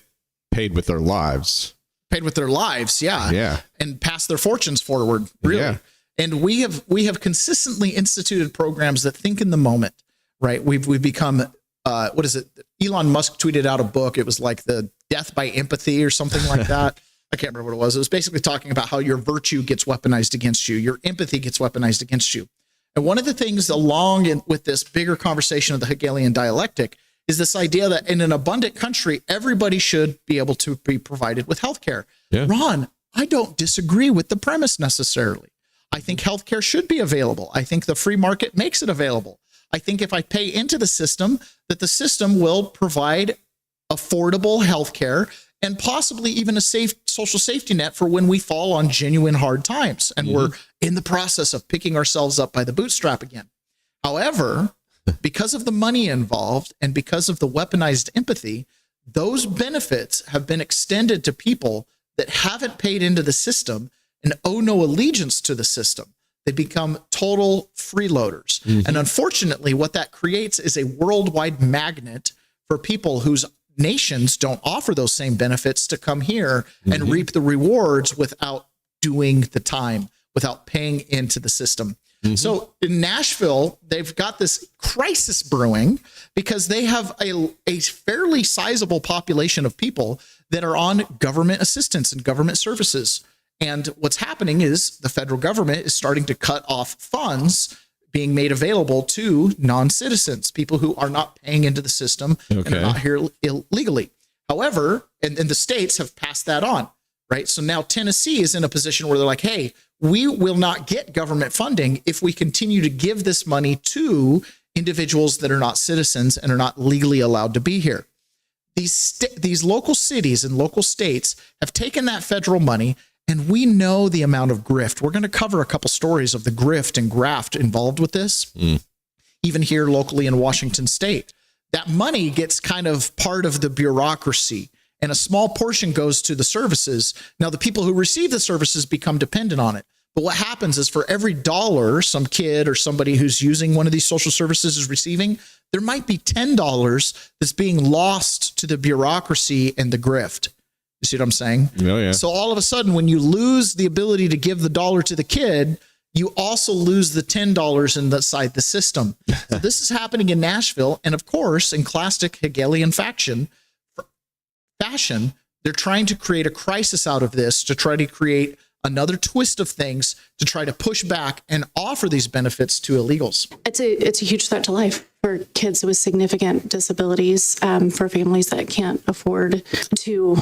paid with their lives. Yeah. And passed their fortunes forward, really. Yeah. And we have consistently instituted programs that think in the moment, right? We've become, what is it? Elon Musk tweeted out a book. It was like the Death by Empathy or something like that. I can't remember what it was. It was basically talking about how your virtue gets weaponized against you. Your empathy gets weaponized against you. And one of the things along with this bigger conversation of the Hegelian dialectic is this idea that in an abundant country, everybody should be able to be provided with healthcare. Yeah. Ron, I don't disagree with the premise necessarily. I think healthcare should be available. I think the free market makes it available. I think if I pay into the system, that the system will provide affordable healthcare and possibly even a safe social safety net for when we fall on genuine hard times and we're in the process of picking ourselves up by the bootstrap again. However, because of the money involved and because of the weaponized empathy, those benefits have been extended to people that haven't paid into the system and owe no allegiance to the system. They become total freeloaders. And unfortunately, what that creates is a worldwide magnet for people whose nations don't offer those same benefits to come here and reap the rewards without doing the time, without paying into the system. So in Nashville, they've got this crisis brewing because they have a fairly sizable population of people that are on government assistance and government services. And what's happening is the federal government is starting to cut off funds being made available to non-citizens, people who are not paying into the system and are not here illegally. However, and the states have passed that on, right? So now Tennessee is in a position where they're like, hey, we will not get government funding if we continue to give this money to individuals that are not citizens and are not legally allowed to be here. These local cities and local states have taken that federal money, and we know the amount of grift. We're going to cover a couple stories of the grift and graft involved with this, even here locally in Washington state. That money gets kind of part of the bureaucracy, and a small portion goes to the services. Now, the people who receive the services become dependent on it. But what happens is for every dollar some kid or somebody who's using one of these social services is receiving, there might be $10 that's being lost to the bureaucracy and the grift. You see what I'm saying? Oh, yeah. So all of a sudden, when you lose the ability to give the dollar to the kid, you also lose the $10 inside the system. So this is happening in Nashville. And of course, in classic Hegelian fashion, they're trying to create a crisis out of this to try to create another twist of things to try to push back and offer these benefits to illegals. It's a huge threat to life for kids with significant disabilities, for families that can't afford to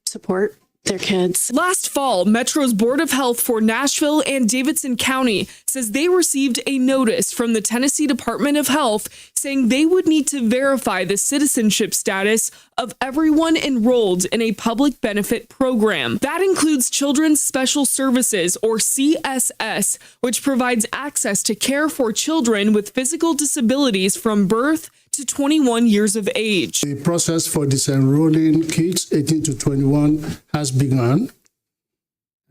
support their kids. Last fall, Metro's Board of Health for Nashville and Davidson County says they received a notice from the Tennessee Department of Health saying they would need to verify the citizenship status of everyone enrolled in a public benefit program. That includes Children's Special Services, or CSS, which provides access to care for children with physical disabilities from birth to 21 years of age. The process for disenrolling kids 18 to 21 has begun.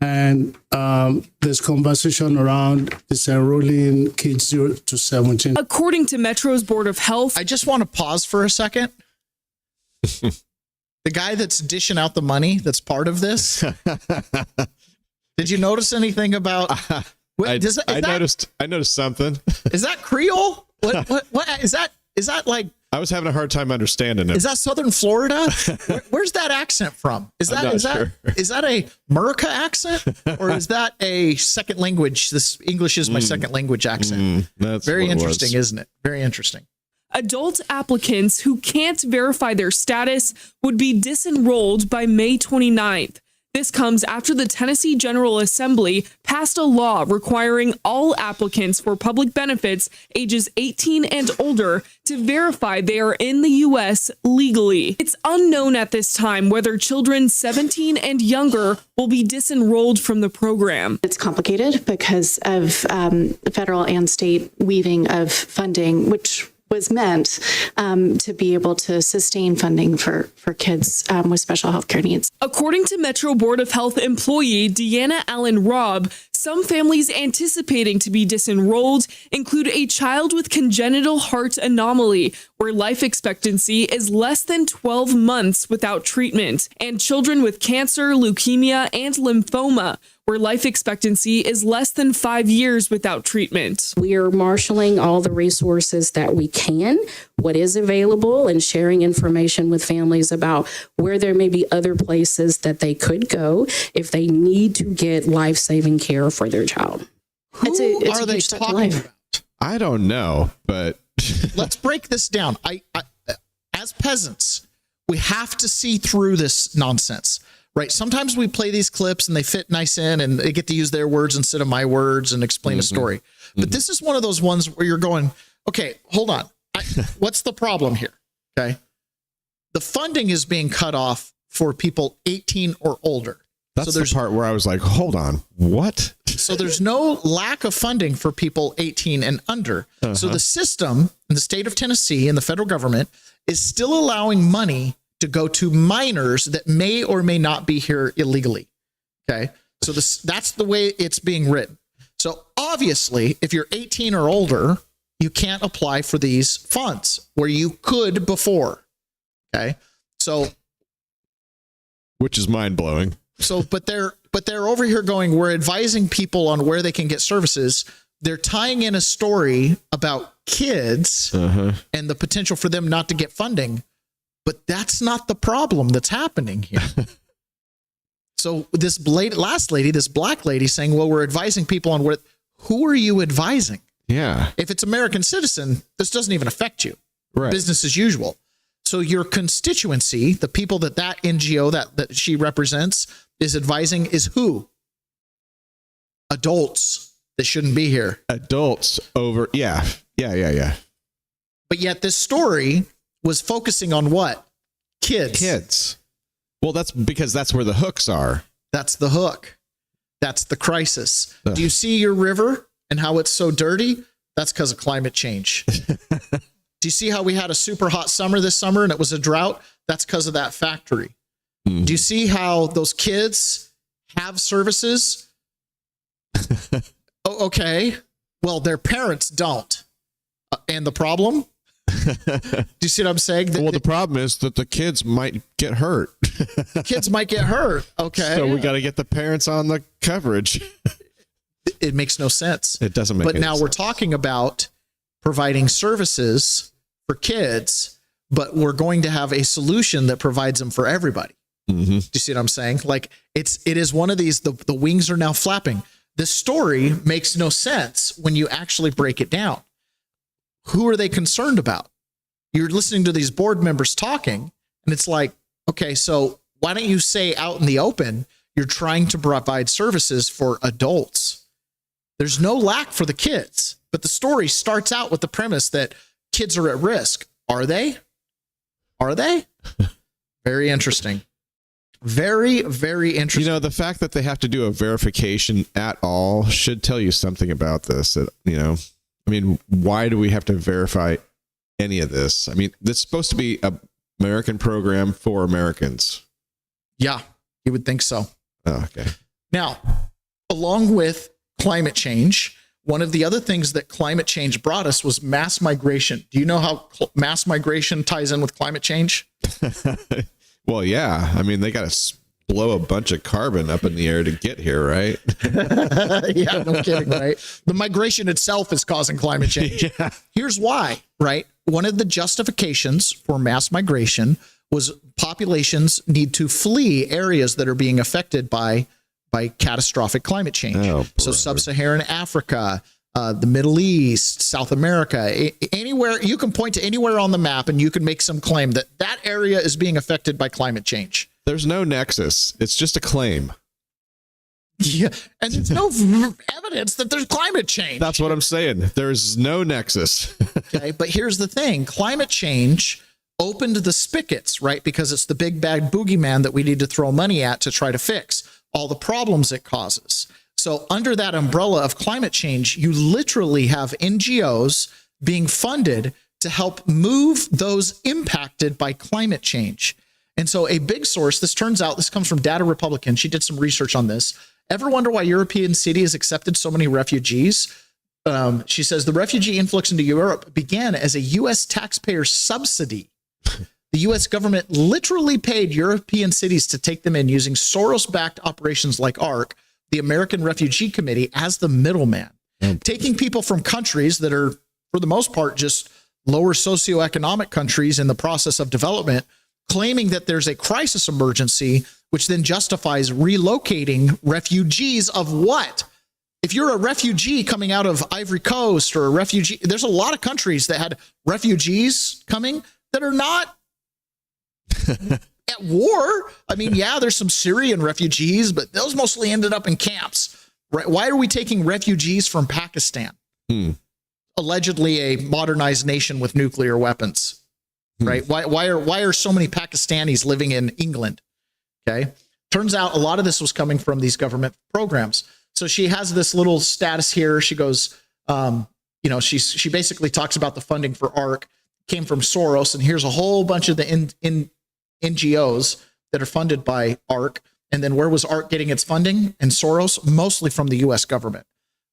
And there's conversation around disenrolling kids 0 to 17. According to Metro's Board of Health, I just want to pause for a second. The guy that's dishing out the money that's part of this. Did you notice anything about? I noticed something. Is that Creole? What is that? Is that like? I was having a hard time understanding it. Is that Southern Florida? Where's that accent from? Is that a Murica accent, or is that a second language? This English is my second language accent. That's very what it interesting, was. isn't it? Very interesting. adult applicants who can't verify their status would be disenrolled by May 29th. This comes after the Tennessee General Assembly passed a law requiring all applicants for public benefits ages 18 and older to verify they are in the U.S. legally. It's unknown at this time whether children 17 and younger will be disenrolled from the program. It's complicated because of federal and state weaving of funding, which was meant to be able to sustain funding for kids with special health care needs. According to Metro Board of Health employee Deanna Allen Robb, some families anticipating to be disenrolled include a child with congenital heart anomaly, where life expectancy is less than 12 months without treatment, and children with cancer, leukemia, and lymphoma, where life expectancy is less than 5 years without treatment. We are marshaling all the resources that we can, what is available, and sharing information with families about where there may be other places that they could go if they need to get life-saving care for their child. Who are they talking about? I don't know, but let's break this down. I as peasants, we have to see through this nonsense. Right. Sometimes we play these clips and they fit nice in and they get to use their words instead of my words and explain a story. But this is one of those ones where you're going, okay, hold on. What's the problem here? Okay. The funding is being cut off for people 18 or older. That's the part where I was like, hold on, what? So there's no lack of funding for people 18 and under. So the system in the state of Tennessee and the federal government is still allowing money to go to minors that may or may not be here illegally. Okay. So that's the way it's being written. So obviously, if you're 18 or older, you can't apply for these funds where you could before. Okay. So, which is mind blowing. So, but they're over here going, we're advising people on where they can get services. They're tying in a story about kids and the potential for them not to get funding. But that's not the problem that's happening here. So this last lady, this black lady saying, well, we're advising people on who are you advising? Yeah. If it's American citizen, this doesn't even affect you. Right. Business as usual. So your constituency, the people that NGO that she represents, is advising is who? Adults that shouldn't be here. Adults over. Yeah. But yet this story was focusing on what? Kids. Well, that's because that's where the hooks are. That's the hook. That's the crisis. Do you see your river and how it's so dirty? That's because of climate change. Do you see how we had a super hot summer this summer and it was a drought? That's because of that factory. Mm-hmm. Do you see how those kids have services? Oh, okay. Well, their parents don't. And the problem? Do you see what I'm saying? Well, the problem is that the kids might get hurt. Kids might get hurt. Okay. So we got to get the parents on the coverage. It makes no sense. It doesn't make But any now sense. we're talking about providing services for kids, but we're going to have a solution that provides them for everybody. Mm-hmm. Do you see what I'm saying? Like it is one of these, the wings are now flapping. This story makes no sense when you actually break it down. Who are they concerned about? You're listening to these board members talking, and it's like, okay, so why don't you say out in the open, you're trying to provide services for adults? There's no lack for the kids, but the story starts out with the premise that kids are at risk. Are they? Are they? Very interesting. Very, very interesting. You know, the fact that they have to do a verification at all should tell you something about this. I mean, why do we have to verify any of this? I mean, this is supposed to be an American program for Americans. Yeah, you would think so. Oh, okay. Now, along with climate change, one of the other things that climate change brought us was mass migration. Do you know how mass migration ties in with climate change? Well, yeah. I mean, they got to blow a bunch of carbon up in the air to get here, right? Yeah, no kidding, right? The migration itself is causing climate change. Yeah. Here's why, right? One of the justifications for mass migration was populations need to flee areas that are being affected by catastrophic climate change. Oh, so sub-Saharan Africa, the Middle East, South America, anywhere you can point to anywhere on the map and you can make some claim that that area is being affected by climate change. There's no nexus. It's just a claim. Yeah, and there's no evidence that there's climate change. That's what I'm saying. There's no nexus. Okay, but here's the thing. Climate change opened the spigots, right? Because it's the big bad boogeyman that we need to throw money at to try to fix all the problems it causes. So under that umbrella of climate change, you literally have NGOs being funded to help move those impacted by climate change. And so a big source, this comes from Data Republican. She did some research on this. Ever wonder why European cities accepted so many refugees? She says the refugee influx into Europe began as a U.S. taxpayer subsidy. The U.S. government literally paid European cities to take them in using Soros-backed operations like ARC, the American Refugee Committee, as the middleman, taking people from countries that are, for the most part, just lower socioeconomic countries in the process of development, claiming that there's a crisis emergency, which then justifies relocating refugees of what? If you're a refugee coming out of Ivory Coast or a refugee, there's a lot of countries that had refugees coming that are not at war. I mean, yeah, there's some Syrian refugees, but those mostly ended up in camps. Right? Why are we taking refugees from Pakistan? Allegedly a modernized nation with nuclear weapons. Right? Why are so many Pakistanis living in England? Okay. Turns out a lot of this was coming from these government programs. So she has this little status here. She goes, she basically talks about the funding for ARC came from Soros. And here's a whole bunch of the NGOs that are funded by ARC. And then where was ARC getting its funding? And Soros, mostly from the US government,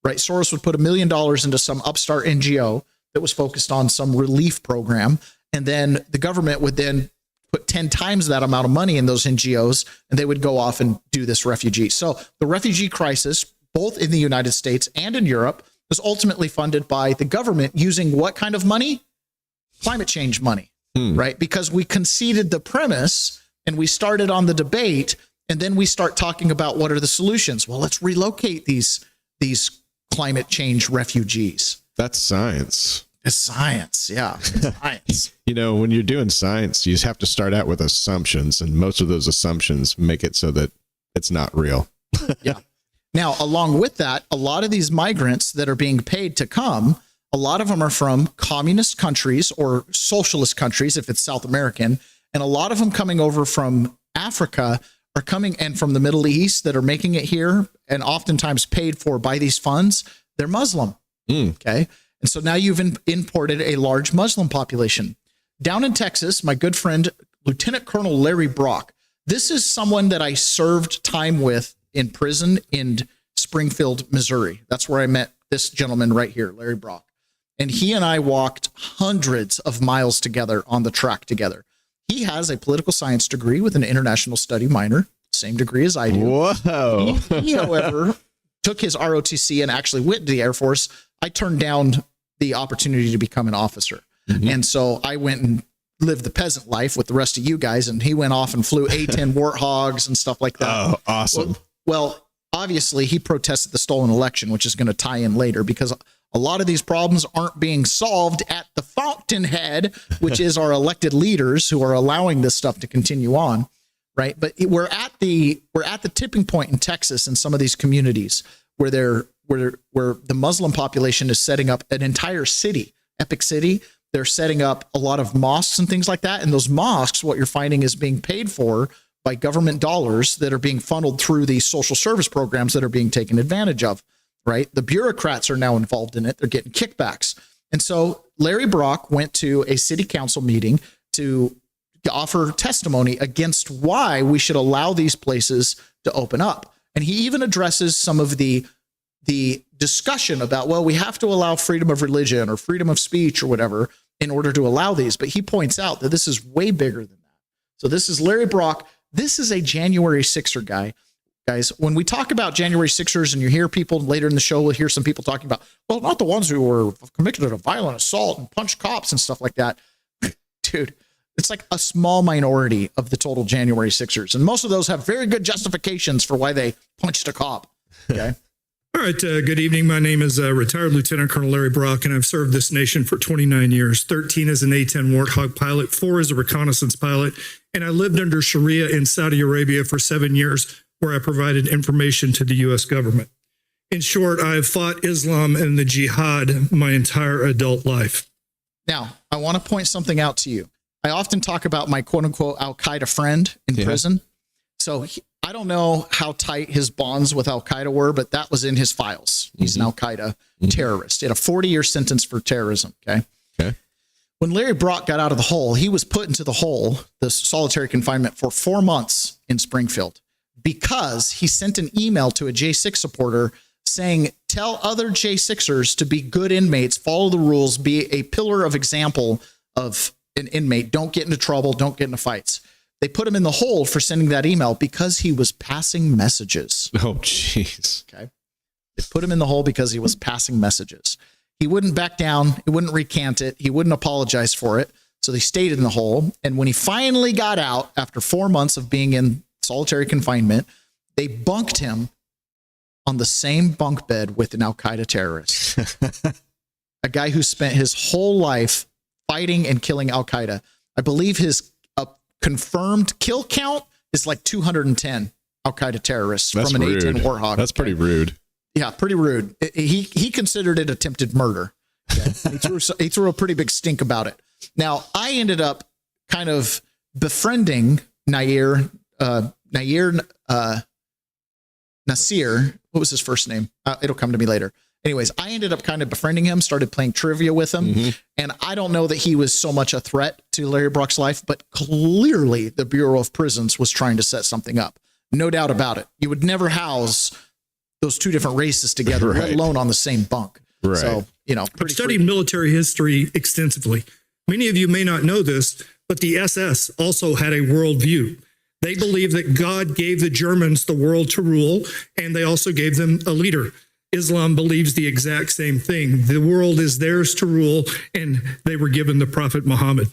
right? Soros would put $1 million into some upstart NGO that was focused on some relief program. And then the government would then put 10 times that amount of money in those NGOs, and they would go off and do this refugee. So the refugee crisis, both in the United States and in Europe, was ultimately funded by the government using what kind of money? Climate change money, right? Because we conceded the premise and we started on the debate, and then we start talking about what are the solutions. Well, let's relocate these climate change refugees. That's science. It's science, yeah. Science. You know, when you're doing science, you just have to start out with assumptions, and most of those assumptions make it so that it's not real. Yeah. Now, along with that, a lot of these migrants that are being paid to come, a lot of them are from communist countries or socialist countries, if it's South American. And a lot of them coming over from Africa are coming, and from the Middle East that are making it here and oftentimes paid for by these funds. They're Muslim. Okay. And so now you've imported a large Muslim population. Down in Texas, my good friend, Lieutenant Colonel Larry Brock, this is someone that I served time with in prison in Springfield, Missouri. That's where I met this gentleman right here, Larry Brock. And he and I walked hundreds of miles together on the track together. He has a political science degree with an international study minor, same degree as I do. Whoa. He, however, took his ROTC and actually went to the Air Force. I turned down the opportunity to become an officer. And so I went and lived the peasant life with the rest of you guys, and he went off and flew A-10 Warthogs and stuff like that. Oh, awesome. Well, obviously he protested the stolen election, which is going to tie in later, because a lot of these problems aren't being solved at the fountainhead, which is our elected leaders who are allowing this stuff to continue on, right? But we're at the tipping point in Texas and some of these communities where the Muslim population is setting up an entire city, Epic City. They're setting up a lot of mosques and things like that. And those mosques, what you're finding is being paid for by government dollars that are being funneled through these social service programs that are being taken advantage of, right? The bureaucrats are now involved in it. They're getting kickbacks. And so Larry Brock went to a city council meeting to offer testimony against why we should allow these places to open up. And he even addresses some of the discussion about, well, we have to allow freedom of religion or freedom of speech or whatever in order to allow these. But he points out that this is way bigger than that. So this is Larry Brock. This is a January 6er guy. Guys, when we talk about January 6ers and you hear people later in the show, we'll hear some people talking about, well, not the ones who were convicted of violent assault and punched cops and stuff like that. Dude, it's like a small minority of the total January 6ers. And most of those have very good justifications for why they punched a cop. Okay. All right. Good evening. My name is retired Lieutenant Colonel Larry Brock, and I've served this nation for 29 years, 13 as an A-10 Warthog pilot, 4 as a reconnaissance pilot. And I lived under Sharia in Saudi Arabia for 7 years, where I provided information to the U.S. government. In short, I have fought Islam and the jihad my entire adult life. Now, I want to point something out to you. I often talk about my quote unquote Al-Qaeda friend in prison. So I don't know how tight his bonds with Al-Qaeda were, but that was in his files. He's an Al-Qaeda terrorist. He had a 40-year sentence for terrorism. Okay. When Larry Brock got out of the hole, he was put into the hole, the solitary confinement, for 4 months in Springfield, because he sent an email to a J6 supporter saying, tell other J6ers to be good inmates, follow the rules, be a pillar of example of an inmate. Don't get into trouble. Don't get into fights. They put him in the hole for sending that email because he was passing messages. Oh, jeez. Okay. They put him in the hole because he was passing messages. He wouldn't back down. He wouldn't recant it. He wouldn't apologize for it. So they stayed in the hole. And when he finally got out after 4 months of being in solitary confinement, they bunked him on the same bunk bed with an Al-Qaeda terrorist, a guy who spent his whole life fighting and killing Al-Qaeda. I believe his confirmed kill count is like 210 Al-Qaeda terrorists from an A-10 Warthog. That's pretty rude. Yeah, pretty rude. He considered it attempted murder. Okay? he threw a pretty big stink about it. Now, I ended up kind of befriending Nasir. What was his first name? It'll come to me later. Anyways, I ended up kind of befriending him, started playing trivia with him. And I don't know that he was so much a threat to Larry Brock's life, but clearly the Bureau of Prisons was trying to set something up. No doubt about it. You would never house those two different races together, let alone on the same bunk. So, I've studied military history extensively. Many of you may not know this, but the SS also had a worldview. They believed that God gave the Germans the world to rule, and they also gave them a leader. Islam believes the exact same thing. The world is theirs to rule, and they were given the Prophet Muhammad.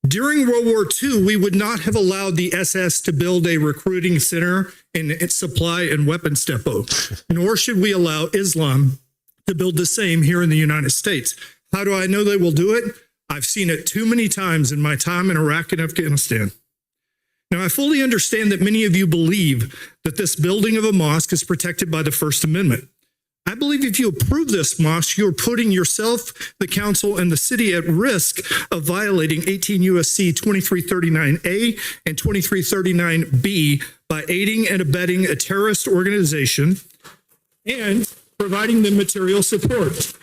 During World War II, we would not have allowed the SS to build a recruiting center and its supply and weapons depot, nor should we allow Islam to build the same here in the United States. How do I know they will do it? I've seen it too many times in my time in Iraq and Afghanistan. Now, I fully understand that many of you believe that this building of a mosque is protected by the First Amendment. I believe if you approve this mosque, you're putting yourself, the council, and the city at risk of violating 18 U.S.C. 2339A and 2339B by aiding and abetting a terrorist organization and providing them material support.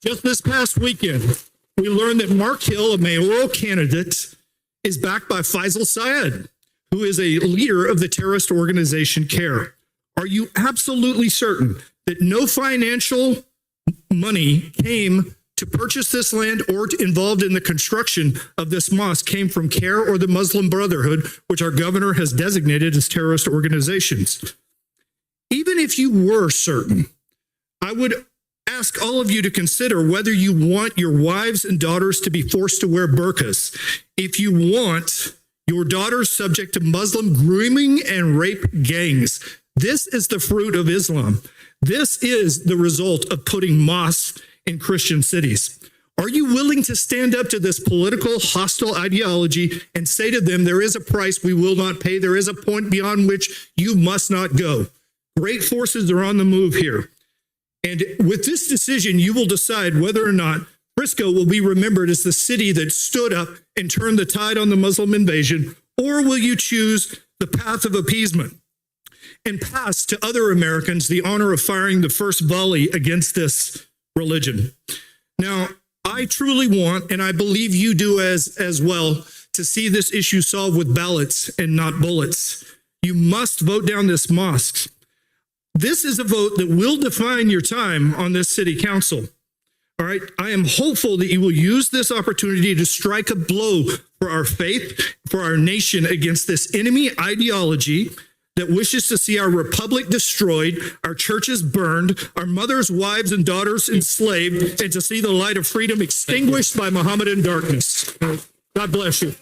Just this past weekend, we learned that Mark Hill, a mayoral candidate, is backed by Faisal Syed, who is a leader of the terrorist organization CARE. Are you absolutely certain that no financial money came to purchase this land or involved in the construction of this mosque came from CARE or the Muslim Brotherhood, which our governor has designated as terrorist organizations? Even if you were certain, I would ask all of you to consider whether you want your wives and daughters to be forced to wear burqas. If you want your daughters subject to Muslim grooming and rape gangs, this is the fruit of Islam. This is the result of putting mosques in Christian cities. Are you willing to stand up to this political hostile ideology and say to them, there is a price we will not pay. There is a point beyond which you must not go. Great forces are on the move here. And with this decision, you will decide whether or not Frisco will be remembered as the city that stood up and turned the tide on the Muslim invasion, or will you choose the path of appeasement and pass to other Americans the honor of firing the first volley against this religion? Now, I truly want, and I believe you do as well, to see this issue solved with ballots and not bullets. You must vote down this mosque. This is a vote that will define your time on this city council. All right. I am hopeful that you will use this opportunity to strike a blow for our faith, for our nation against this enemy ideology that wishes to see our republic destroyed, our churches burned, our mothers, wives, and daughters enslaved, and to see the light of freedom extinguished by Mohammedan darkness. God bless you.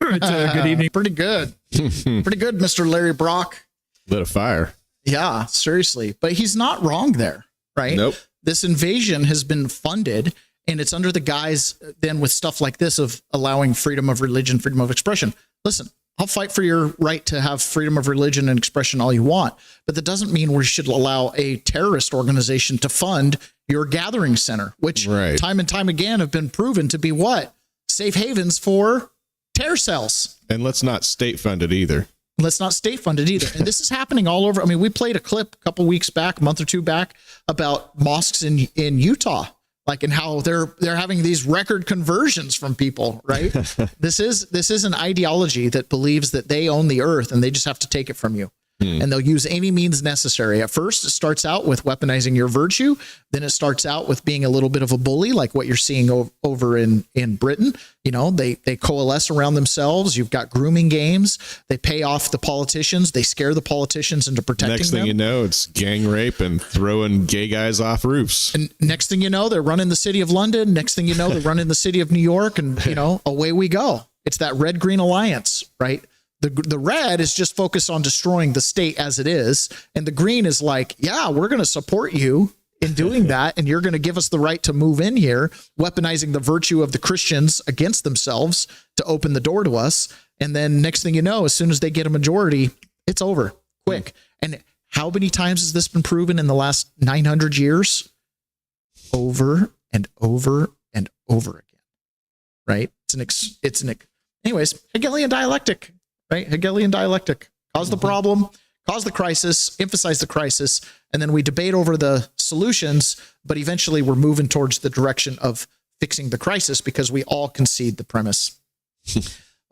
All right. Good evening. Pretty good. Pretty good, Mr. Larry Brock. Lit a fire. Yeah, seriously. But he's not wrong there, right? Nope. This invasion has been funded, and it's under the guise then with stuff like this of allowing freedom of religion, freedom of expression. Listen, I'll fight for your right to have freedom of religion and expression all you want, but that doesn't mean we should allow a terrorist organization to fund your gathering center, which time and time again have been proven to be what? Safe havens for terror cells. And let's not state fund it either. Let's not state fund it either. And this is happening all over. I mean, we played a clip a couple weeks back, a month or two back, about mosques in Utah, like, and how they're having these record conversions from people, right? This is an ideology that believes that they own the earth and they just have to take it from you. And they'll use any means necessary. At first, it starts out with weaponizing your virtue. Then it starts out with being a little bit of a bully, like what you're seeing over in Britain. You know, they coalesce around themselves. You've got grooming games. They pay off the politicians. They scare the politicians into protecting Next thing them. you know, it's gang rape and throwing gay guys off roofs. And next thing you know, they're running the city of London. Next thing you know, they're running the city of New York. And, you know, away we go. It's that red-green alliance, right? The red is just focused on destroying the state as it is. And the green is like, yeah, we're going to support you in doing that. And you're going to give us the right to move in here, weaponizing the virtue of the Christians against themselves to open the door to us. And then next thing you know, as soon as they get a majority, it's over quick. And how many times has this been proven in the last 900 years? Over and over and over again, right? Anyways, Hegelian dialectic. Right? Hegelian dialectic. Cause the problem, cause the crisis, emphasize the crisis, and then we debate over the solutions, but eventually we're moving towards the direction of fixing the crisis because we all concede the premise.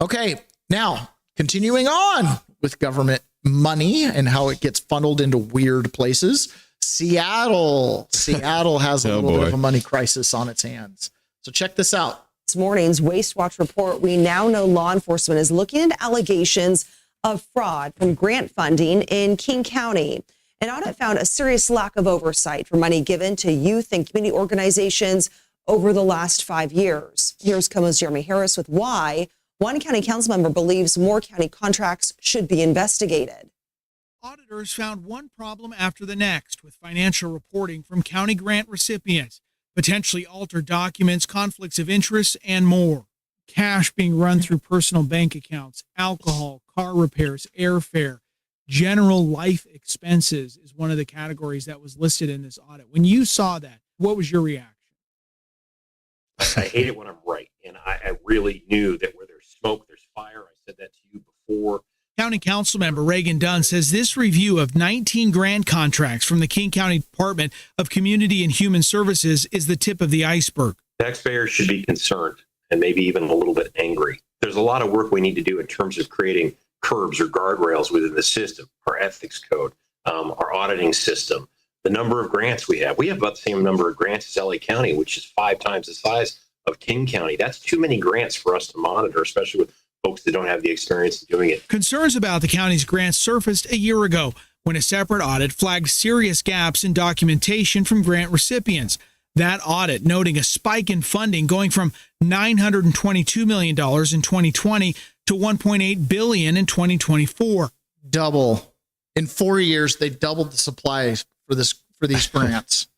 Okay, now continuing on with government money and how it gets funneled into weird places. Seattle has a little bit of a money crisis on its hands. So check this out. This morning's Waste Watch report, we now know law enforcement is looking into allegations of fraud from grant funding in King County. An audit found a serious lack of oversight for money given to youth and community organizations over the last 5 years. Here's KOMO's Jeremy Harris with why one county council member believes more county contracts should be investigated. Auditors found one problem after the next with financial reporting from county grant recipients, potentially altered documents, conflicts of interest, and more. cash being run through personal bank accounts, alcohol, car repairs, airfare, general life expenses is one of the categories that was listed in this audit. When you saw that, what was your reaction? I hate it when I'm right. And I really knew that where there's smoke, there's fire. I said that to you before. County Council member Reagan Dunn says this review of 19 grant contracts from the King County Department of Community and Human Services is the tip of the iceberg. Taxpayers should be concerned and maybe even a little bit angry. There's a lot of work we need to do in terms of creating curbs or guardrails within the system, our ethics code, our auditing system, the number of grants we have. We have about the same number of grants as LA County, which is 5 times the size of King County. That's too many grants for us to monitor, especially with folks that don't have the experience in doing it. Concerns about the county's grants surfaced a year ago when a separate audit flagged serious gaps in documentation from grant recipients. That audit noting a spike in funding going from $922 million in 2020 to $1.8 billion in 2024. Double. In 4 years, they doubled the supplies for these grants.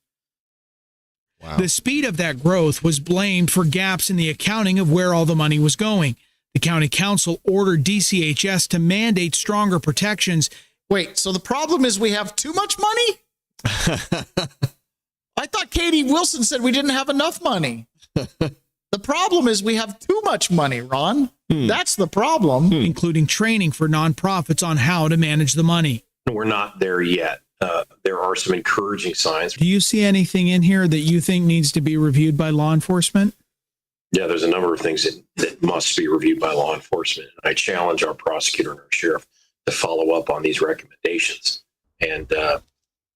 Wow. The speed of that growth was blamed for gaps in the accounting of where all the money was going. The county council ordered DCHS to mandate stronger protections. Wait, so the problem is we have too much money? I thought Katie Wilson said we didn't have enough money. The problem is we have too much money, Ron. That's the problem. Including training for nonprofits on how to manage the money. We're not there yet. There are some encouraging signs. Do you see anything in here that you think needs to be reviewed by law enforcement? Yeah, there's a number of things that must be reviewed by law enforcement. I challenge our prosecutor and our sheriff to follow up on these recommendations and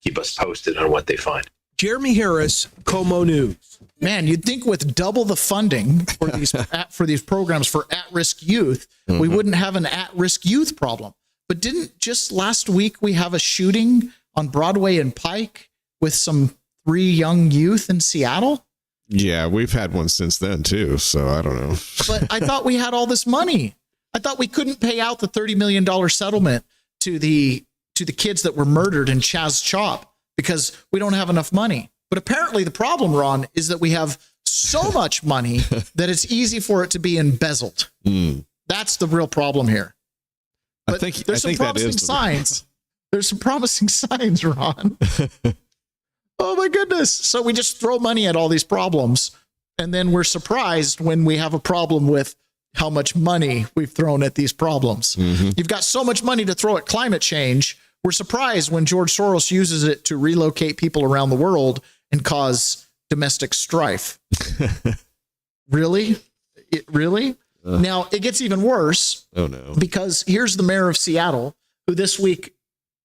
keep us posted on what they find. Jeremy Harris, Como News. Man, you'd think with double the funding for these programs for at-risk youth, we wouldn't have an at-risk youth problem. But didn't just last week we have a shooting on Broadway and Pike with some 3 young youth in Seattle? Yeah, we've had one since then too, so I don't know. But I thought we had all this money. I thought we couldn't pay out the $30 million settlement to the kids that were murdered in Chaz Chop because we don't have enough money. But apparently the problem, Ron, is that we have so much money that it's easy for it to be embezzled. That's the real problem here. But there's some promising signs. There's some promising signs, Ron. Oh my goodness. So we just throw money at all these problems, and then we're surprised when we have a problem with how much money we've thrown at these problems. You've got so much money to throw at climate change. We're surprised when George Soros uses it to relocate people around the world and cause domestic strife. Really? Really? Now, it gets even worse. Oh, no. Because here's the mayor of Seattle, who this week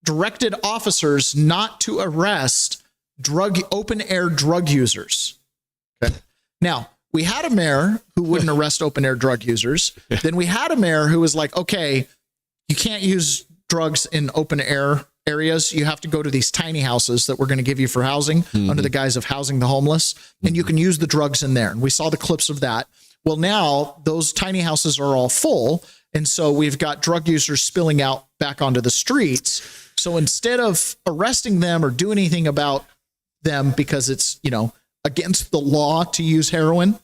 directed officers not to arrest open-air drug users. Okay. Now, we had a mayor who wouldn't arrest open-air drug users. Then we had a mayor who was like, okay, you can't use drugs in open-air areas. You have to go to these tiny houses that we're going to give you for housing under the guise of housing the homeless, and you can use the drugs in there. And we saw the clips of that. Well, now those tiny houses are all full, and so we've got drug users spilling out back onto the streets. So instead of arresting them or do anything about them because it's, against the law to use heroin,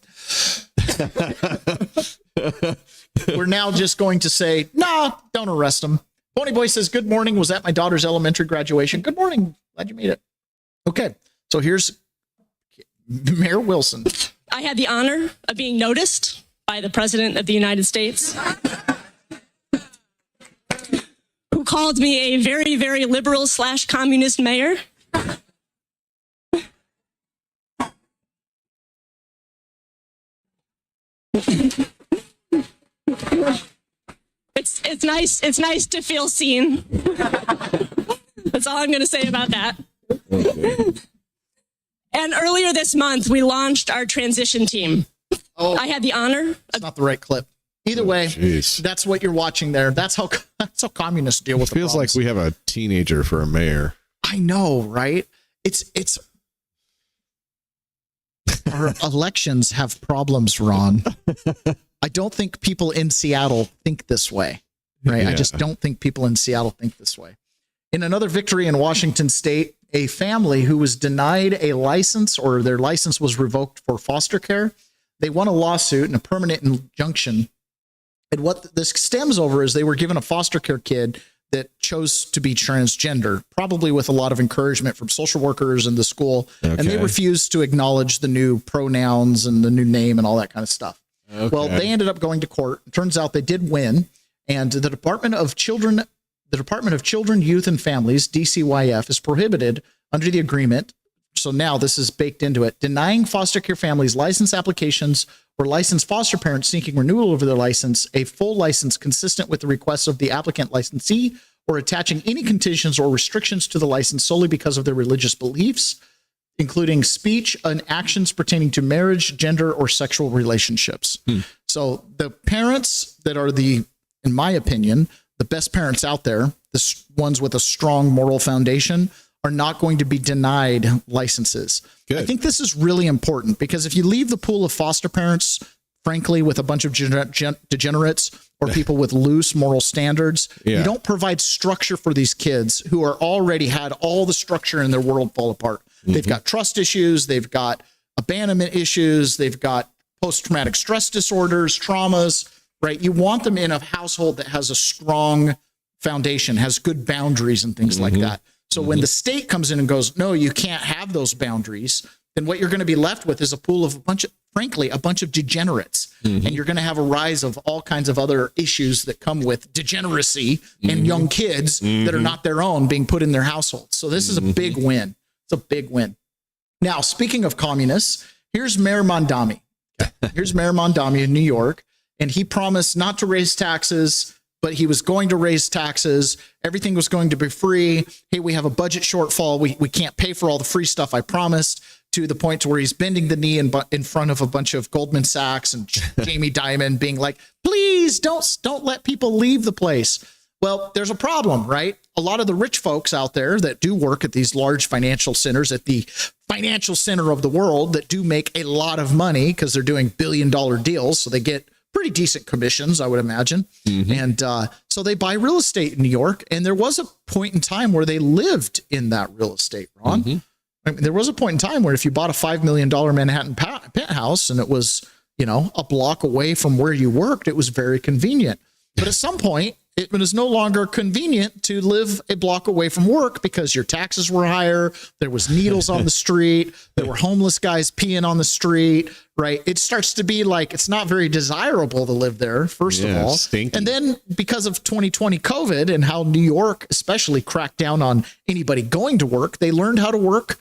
we're now just going to say, nah, don't arrest them. Pony Boy says, good morning. Was at my daughter's elementary graduation. Good morning. Glad you made it. Okay. So here's Mayor Wilson. I had the honor of being noticed by the President of the United States, who called me a very, very liberal / communist mayor. It's nice to feel seen. That's all I'm going to say about that. And earlier this month, we launched our transition team. Oh, I had the honor. It's not the right clip. Either way, that's what you're watching there. That's how communists deal with it. Feels like we have a teenager for a mayor. I know, right? It's our elections have problems, Ron. I don't think people in Seattle think this way, right? Yeah. I just don't think people in Seattle think this way. In another victory in Washington State, a family who was denied a license or their license was revoked for foster care, They won a lawsuit and a permanent injunction. And what this stems over is they were given a foster care kid that chose to be transgender, probably with a lot of encouragement from social workers and the school. And they refused to acknowledge the new pronouns and the new name and all that kind of stuff. Well, they ended up going to court. It turns out they did win. And the Department of Children, Youth and Families, DCYF, is prohibited under the agreement. So now this is baked into it, denying foster care families license applications or licensed foster parents seeking renewal of their license, a full license consistent with the requests of the applicant licensee, or attaching any conditions or restrictions to the license solely because of their religious beliefs, including speech and actions pertaining to marriage, gender, or sexual relationships. So the parents that are in my opinion, the best parents out there, the ones with a strong moral foundation, are not going to be denied licenses. I think this is really important because if you leave the pool of foster parents, frankly, with a bunch of degenerates or people with loose moral standards, you don't provide structure for these kids who are already had all the structure in their world fall apart. They've got trust issues. They've got abandonment issues. They've got post-traumatic stress disorders, traumas, right? You want them in a household that has a strong foundation, has good boundaries and things like that. So when the state comes in and goes, no, you can't have those boundaries, then what you're going to be left with is a pool of a bunch of degenerates. And you're going to have a rise of all kinds of other issues that come with degeneracy and young kids that are not their own being put in their households. So this is a big win. It's a big win. Now, speaking of communists, here's Mayor Mondami. Here's Mayor Mondami in New York. And he promised not to raise taxes, but he was going to raise taxes. Everything was going to be free. Hey, we have a budget shortfall. We can't pay for all the free stuff I promised, to the point to where he's bending the knee in front of a bunch of Goldman Sachs and Jamie Dimon being like, please don't let people leave the place. Well, there's a problem, right? A lot of the rich folks out there that do work at these large financial centers, at the financial center of the world, that do make a lot of money because they're doing billion-dollar deals. So they get pretty decent commissions, I would imagine. And so they buy real estate in New York. And there was a point in time where they lived in that real estate, Ron. I mean, there was a point in time where if you bought a $5 million Manhattan penthouse and it was, a block away from where you worked, it was very convenient. But at some point, it was no longer convenient to live a block away from work because your taxes were higher. There was needles on the street. There were homeless guys peeing on the street, right? It starts to be like, it's not very desirable to live there, first of all. Stinky. And then because of 2020 COVID and how New York especially cracked down on anybody going to work, they learned how to work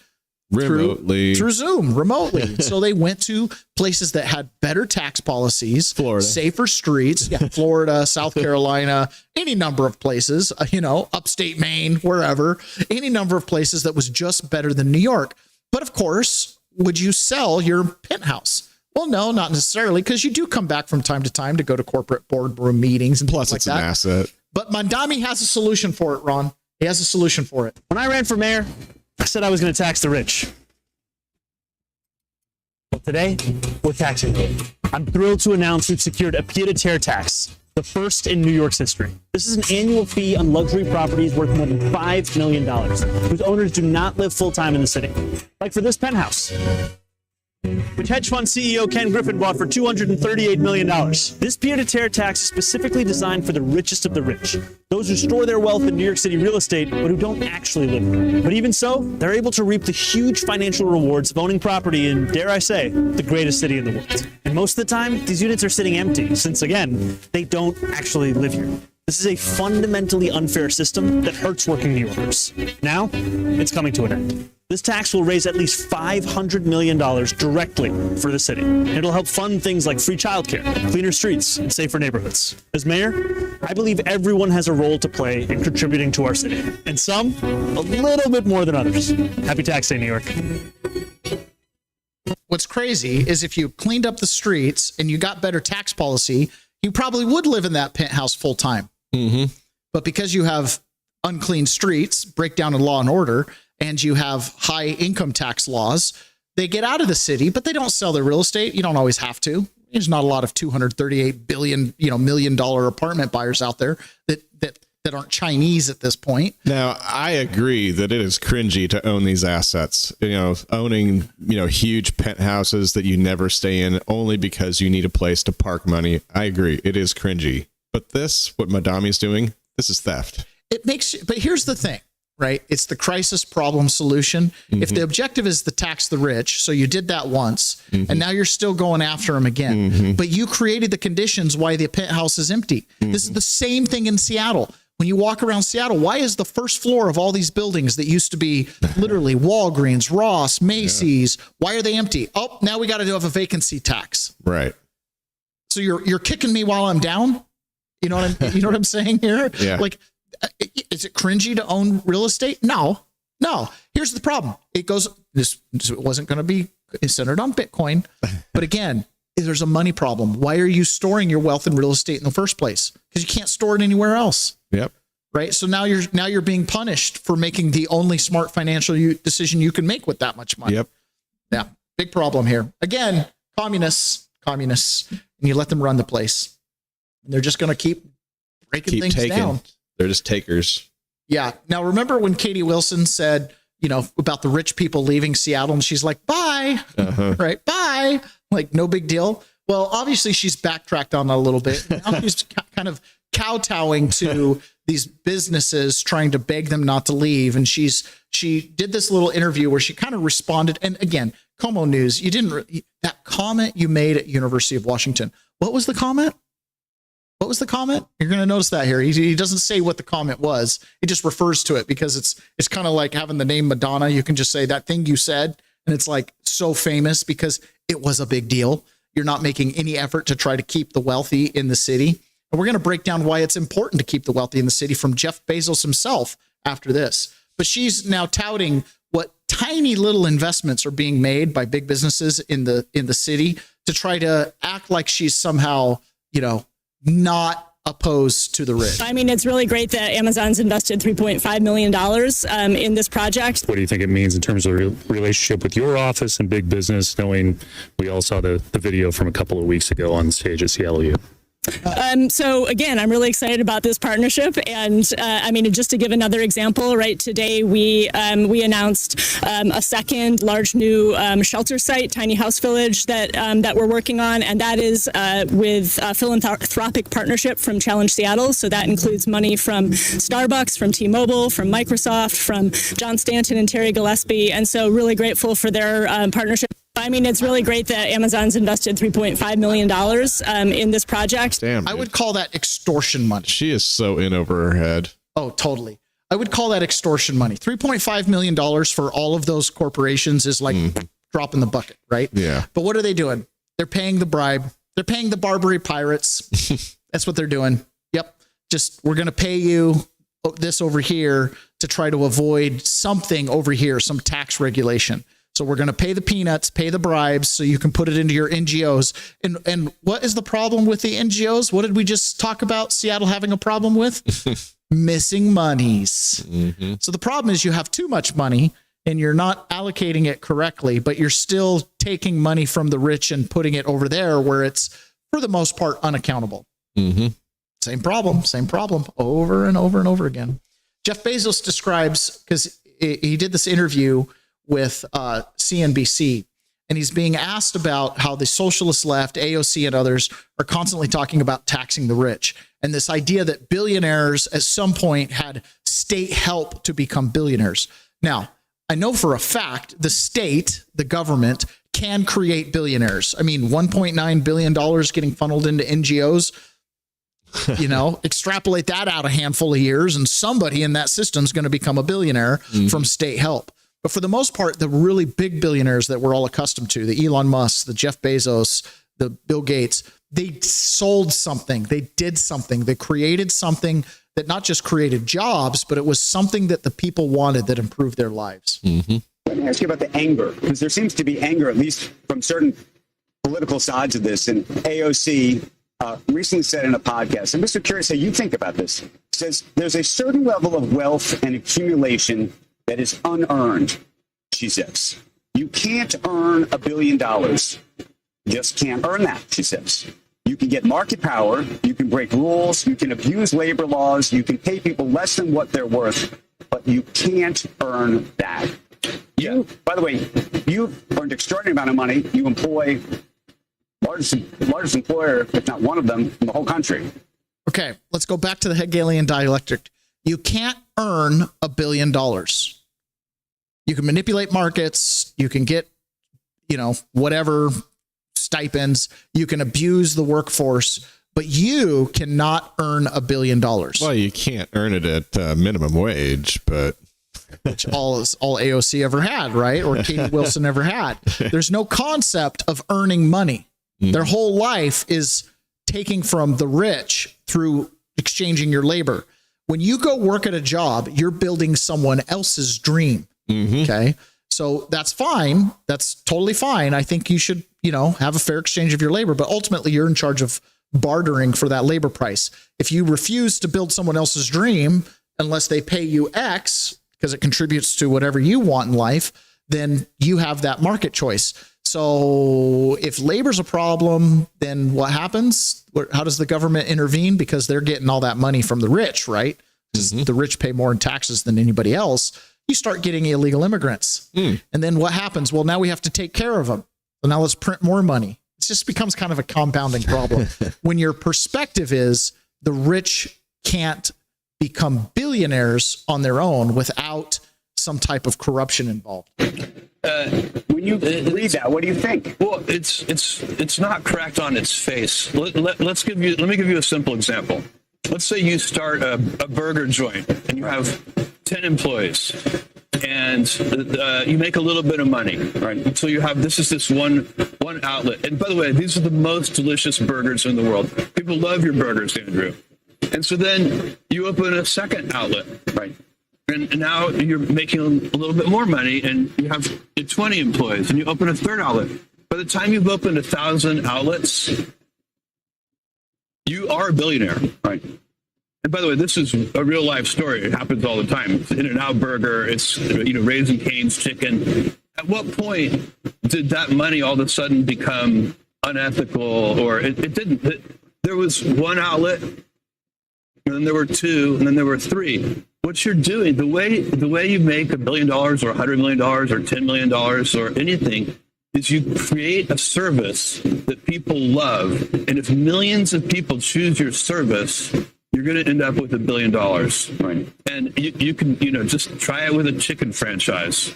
remotely through Zoom remotely. So they went to places that had better tax policies, Florida, safer streets, Florida, South Carolina, any number of places, upstate Maine, wherever, any number of places that was just better than New York. But of course, would you sell your penthouse? Well, no, not necessarily, because you do come back from time to time to go to corporate boardroom meetings and plus things like that. Plus, it's an asset. But Mondami has a solution for it, Ron. He has a solution for it. When I ran for mayor, I said I was going to tax the rich. Well, today, we're taxing them. I'm thrilled to announce we've secured a pied-à-terre tax, the first in New York's history. This is an annual fee on luxury properties worth more than $5 million, whose owners do not live full-time in the city. Like for this penthouse, which hedge fund CEO Ken Griffin bought for $238 million. This pied-à-terre tax is specifically designed for the richest of the rich, those who store their wealth in New York City real estate, but who don't actually live there. But even so, they're able to reap the huge financial rewards of owning property in, dare I say, the greatest city in the world. And most of the time, these units are sitting empty, since again, they don't actually live here. This is a fundamentally unfair system that hurts working New Yorkers. Now, it's coming to an end. This tax will raise at least $500 million directly for the city. It'll help fund things like free childcare, cleaner streets, and safer neighborhoods. As mayor, I believe everyone has a role to play in contributing to our city, and some a little bit more than others. Happy Tax Day, New York. What's crazy is if you cleaned up the streets and you got better tax policy, you probably would live in that penthouse full time. But because you have unclean streets, breakdown in law and order, and you have high income tax laws, they get out of the city, but they don't sell their real estate. You don't always have to. There's not a lot of $238 billion, $1 million apartment buyers out there that that aren't Chinese at this point. Now, I agree that it is cringy to own these assets. Owning, huge penthouses that you never stay in only because you need a place to park money. I agree. It is cringy. But what Madami's doing, this is theft. But here's the thing, right? It's the crisis problem solution. Mm-hmm. If the objective is to tax the rich, so you did that once, mm-hmm. and now you're still going after them again, mm-hmm. but you created the conditions why the penthouse is empty. Mm-hmm. This is the same thing in Seattle. When you walk around Seattle, why is the first floor of all these buildings that used to be literally Walgreens, Ross, Macy's, why are they empty? Oh, now we got to have a vacancy tax. Right. So you're kicking me while I'm down? You know what I'm saying here? Yeah. Like, is it cringy to own real estate? No. Here's the problem. This wasn't going to be centered on Bitcoin. But again, there's a money problem. Why are you storing your wealth in real estate in the first place? Because you can't store it anywhere else. Yep. Right. So now you're being punished for making the only smart financial decision you can make with that much money. Yep. Yeah. Big problem here. Again, communists, and you let them run the place. And they're just going to keep breaking things down. They're just takers. Yeah. Now, remember when Katie Wilson said, about the rich people leaving Seattle, and she's like, bye, right? Bye. Like, no big deal. Well, obviously she's backtracked on that a little bit. Now she's kind of kowtowing to these businesses, trying to beg them not to leave. And she did this little interview where she kind of responded. And again, Como News, that comment you made at University of Washington. What was the comment? You're going to notice that here. He doesn't say what the comment was. He just refers to it because it's kind of like having the name Madonna. You can just say that thing you said, and it's like so famous because it was a big deal. You're not making any effort to try to keep the wealthy in the city. And we're going to break down why it's important to keep the wealthy in the city from Jeff Bezos himself after this. But she's now touting what tiny little investments are being made by big businesses in the city to try to act like she's somehow, not opposed to the rich. I mean, it's really great that Amazon's invested $3.5 million in this project. What do you think it means in terms of relationship with your office and big business, knowing we all saw the video from a couple of weeks ago on stage at CLU? So again, I'm really excited about this partnership, and just to give another example, right? Today we announced a second large new shelter site, tiny house village that we're working on, and that is with a philanthropic partnership from Challenge Seattle. So that includes money from Starbucks, from T-Mobile, from Microsoft, from John Stanton and Terry Gillespie, and so really grateful for their partnership. I mean, it's really great that Amazon's invested $3.5 million in this project. Damn, I would call that extortion money. She is so in over her head. Oh, totally. I would call that extortion money. $3.5 million for all of those corporations is like drop in the bucket, right? Yeah. But what are they doing? They're paying the bribe. They're paying the Barbary pirates. That's what they're doing. Yep. We're going to pay you this over here to try to avoid something over here, some tax regulation. So we're going to pay the peanuts, pay the bribes, so you can put it into your NGOs. And what is the problem with the NGOs? What did we just talk about Seattle having a problem with? Missing monies. Mm-hmm. So the problem is you have too much money and you're not allocating it correctly, but you're still taking money from the rich and putting it over there where it's, for the most part, unaccountable. Mm-hmm. Same problem over and over and over again. Jeff Bezos describes, because he did this interview with CNBC, and he's being asked about how the socialist left, AOC and others, are constantly talking about taxing the rich, and this idea that billionaires at some point had state help to become billionaires. Now, I know for a fact the state, the government, can create billionaires. I mean, $1.9 billion getting funneled into NGOs. Extrapolate that out a handful of years, and somebody in that system is going to become a billionaire from state help. But for the most part, the really big billionaires that we're all accustomed to, the Elon Musk, the Jeff Bezos, the Bill Gates, they sold something. They did something. They created something that not just created jobs, but it was something that the people wanted that improved their lives. Mm-hmm. Let me ask you about the anger, because there seems to be anger, at least from certain political sides of this. And AOC recently said in a podcast, I'm just curious how you think about this, says there's a certain level of wealth and accumulation that is unearned, she says. You can't earn $1 billion. Just can't earn that, she says. You can get market power, you can break rules, you can abuse labor laws, you can pay people less than what they're worth, but you can't earn that. You, by the way, you've earned extraordinary amount of money. You employ largest employer, if not one of them, in the whole country. Okay, let's go back to the Hegelian dialectic. You can't earn $1 billion. You can manipulate markets. You can get, whatever stipends. You can abuse the workforce, but you cannot earn $1 billion. Well, you can't earn it at minimum wage, but which all AOC ever had, right? Or Katie Wilson ever had. There's no concept of earning money. Their whole life is taking from the rich through exchanging your labor. When you go work at a job, you're building someone else's dream. Okay. So that's fine. That's totally fine. I think you should, have a fair exchange of your labor, but ultimately you're in charge of bartering for that labor price. If you refuse to build someone else's dream, unless they pay you X, because it contributes to whatever you want in life, then you have that market choice. So if labor's a problem, then what happens? How does the government intervene? Because they're getting all that money from the rich, right? The rich pay more in taxes than anybody else. You start getting illegal immigrants. And then what happens? Well, now we have to take care of them. So now let's print more money. It just becomes kind of a compounding problem. When your perspective is the rich can't become billionaires on their own without some type of corruption involved. When you read that, what do you think? Well, it's not correct on its face. Let me give you a simple example. Let's say you start a burger joint and you have 10 employees and you make a little bit of money, right? So you have this one outlet. And by the way, these are the most delicious burgers in the world. People love your burgers, Andrew. And so then you open a second outlet, right? And now you're making a little bit more money and you have 20 employees and you open a third outlet. By the time you've opened 1,000 outlets, you are a billionaire, right? And by the way, this is a real life story. It happens all the time. It's In-N-Out Burger. It's, Raising Cane's Chicken. At what point did that money all of a sudden become unethical? Or it didn't. There was one outlet, and then there were two, and then there were three. What you're doing, the way you make $1 billion or $100 million or $10 million or anything, is you create a service that people love. And if millions of people choose your service, you're going to end up with $1 billion. Right. And you can, just try it with a chicken franchise.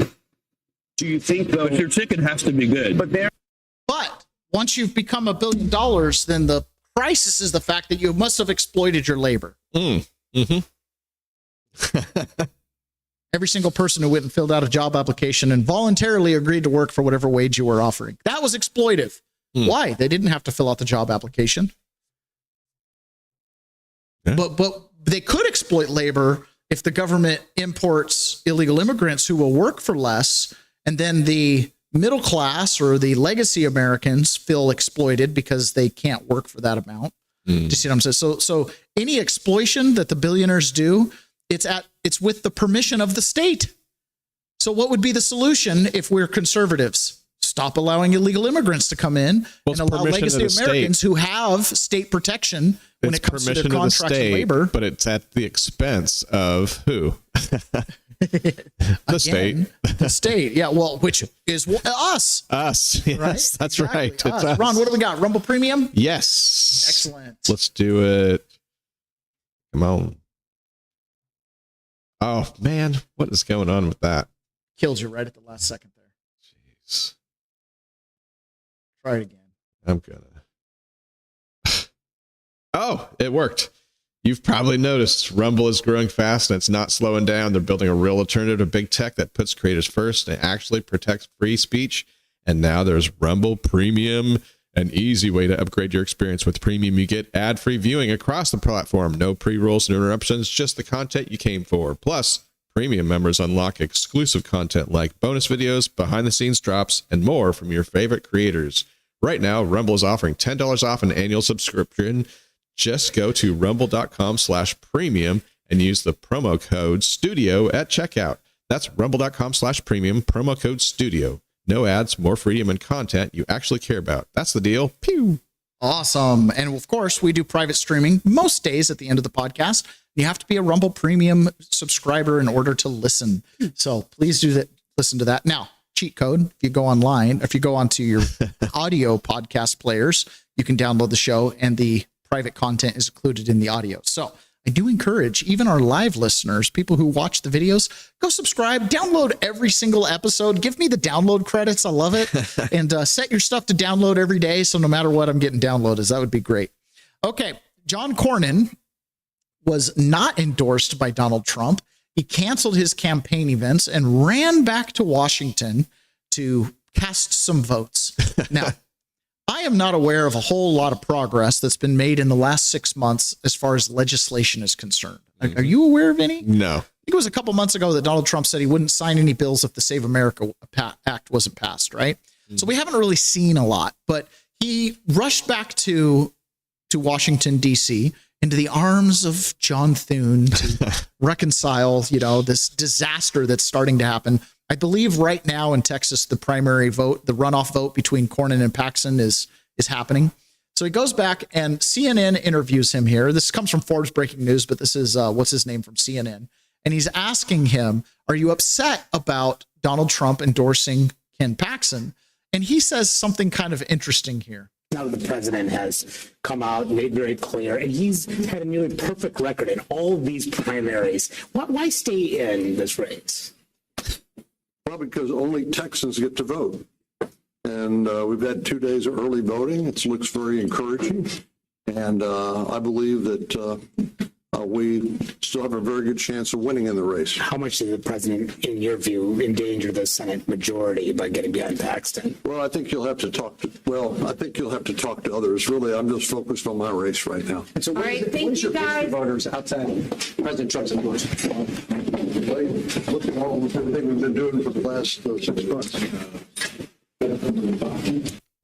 Do you think, though, but your chicken has to be good? But once you've become $1 billion, then the crisis is the fact that you must have exploited your labor. Every single person who went and filled out a job application and voluntarily agreed to work for whatever wage you were offering. That was exploitive. Why? They didn't have to fill out the job application. Yeah. But they could exploit labor if the government imports illegal immigrants who will work for less, and then the middle class or the legacy Americans feel exploited because they can't work for that amount. Do you see what I'm saying? So any exploitation that the billionaires do, it's with the permission of the state. So what would be the solution if we're conservatives? Stop allowing illegal immigrants to come in and allow legacy Americans who have state protection when it comes to their contract labor. But it's at the expense of who? The state. The state. Yeah. Well, which is us. Us. Yes, right? That's exactly. right. It's us. Ron, what do we got? Rumble Premium? Yes. Excellent. Let's do it. Come on. Oh, man. What is going on with that? Killed you right at the last second there. Jeez. Try it again. I'm gonna. Oh, it worked. You've probably noticed Rumble is growing fast and it's not slowing down. They're building a real alternative to big tech that puts creators first and actually protects free speech. And now there's Rumble Premium, an easy way to upgrade your experience. With Premium, you get ad-free viewing across the platform. No pre-rolls, no interruptions, just the content you came for. Plus, Premium members unlock exclusive content like bonus videos, behind-the-scenes drops, and more from your favorite creators. Right now, Rumble is offering $10 off an annual subscription. Just go to rumble.com/premium and use the promo code STUDIO at checkout. That's rumble.com/premium, promo code STUDIO. No ads, more freedom and content you actually care about. That's the deal. Pew. Awesome. And of course, we do private streaming most days at the end of the podcast. You have to be a Rumble Premium subscriber in order to listen. So please do that. Listen to that. Now, cheat code. If you go online, if you go onto your audio podcast players, you can download the show and the private content is included in the audio. So I do encourage even our live listeners, people who watch the videos, go subscribe, download every single episode. Give me the download credits. I love it. And set your stuff to download every day. So no matter what, I'm getting downloaded. That would be great. Okay. John Cornyn was not endorsed by Donald Trump. He canceled his campaign events and ran back to Washington to cast some votes. Now, I am not aware of a whole lot of progress that's been made in the last 6 months as far as legislation is concerned. Are you aware of any? No. I think it was a couple months ago that Donald Trump said he wouldn't sign any bills if the Save America Act wasn't passed, right? So we haven't really seen a lot, but he rushed back to Washington, D.C., into the arms of John Thune to reconcile, this disaster that's starting to happen. I believe right now in Texas, the primary vote, the runoff vote between Cornyn and Paxton is happening. So he goes back and CNN interviews him here. This comes from Forbes Breaking News, but this is what's his name from CNN. And he's asking him, are you upset about Donald Trump endorsing Ken Paxton? And he says something kind of interesting here. Now that the president has come out and made very clear, and he's had a nearly perfect record in all of these primaries, why stay in this race? Well, because only Texans get to vote. And we've had 2 days of early voting. It looks very encouraging. And I believe that we still have a very good chance of winning in the race. How much did the president, in your view, endanger the Senate majority by getting behind Paxton? Well, I think you'll have to talk to others. Really, I'm just focused on my race right now. And so what is your pitch to voters outside President Trump's endorsement? Look at all everything we've been doing for the last 6 months.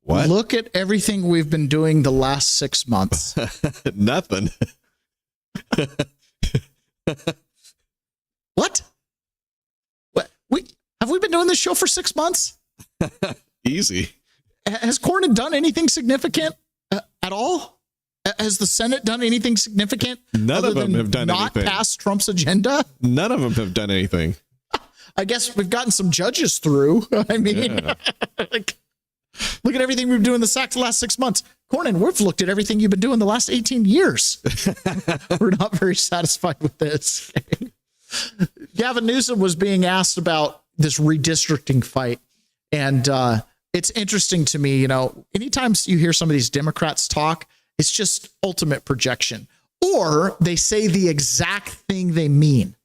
What? Look at everything we've been doing the last 6 months. Nothing. What? Have we been doing this show for 6 months? Easy. Has Cornyn done anything significant at all? Has the Senate done anything significant? None of them have done anything. Not pass Trump's agenda? None of them have done anything. I guess we've gotten some judges through. I mean, look at everything we've been doing the last 6 months. Cornyn, we've looked at everything you've been doing the last 18 years. We're not very satisfied with this. Gavin Newsom was being asked about this redistricting fight. And it's interesting to me, anytime you hear some of these Democrats talk, it's just ultimate projection. Or they say the exact thing they mean.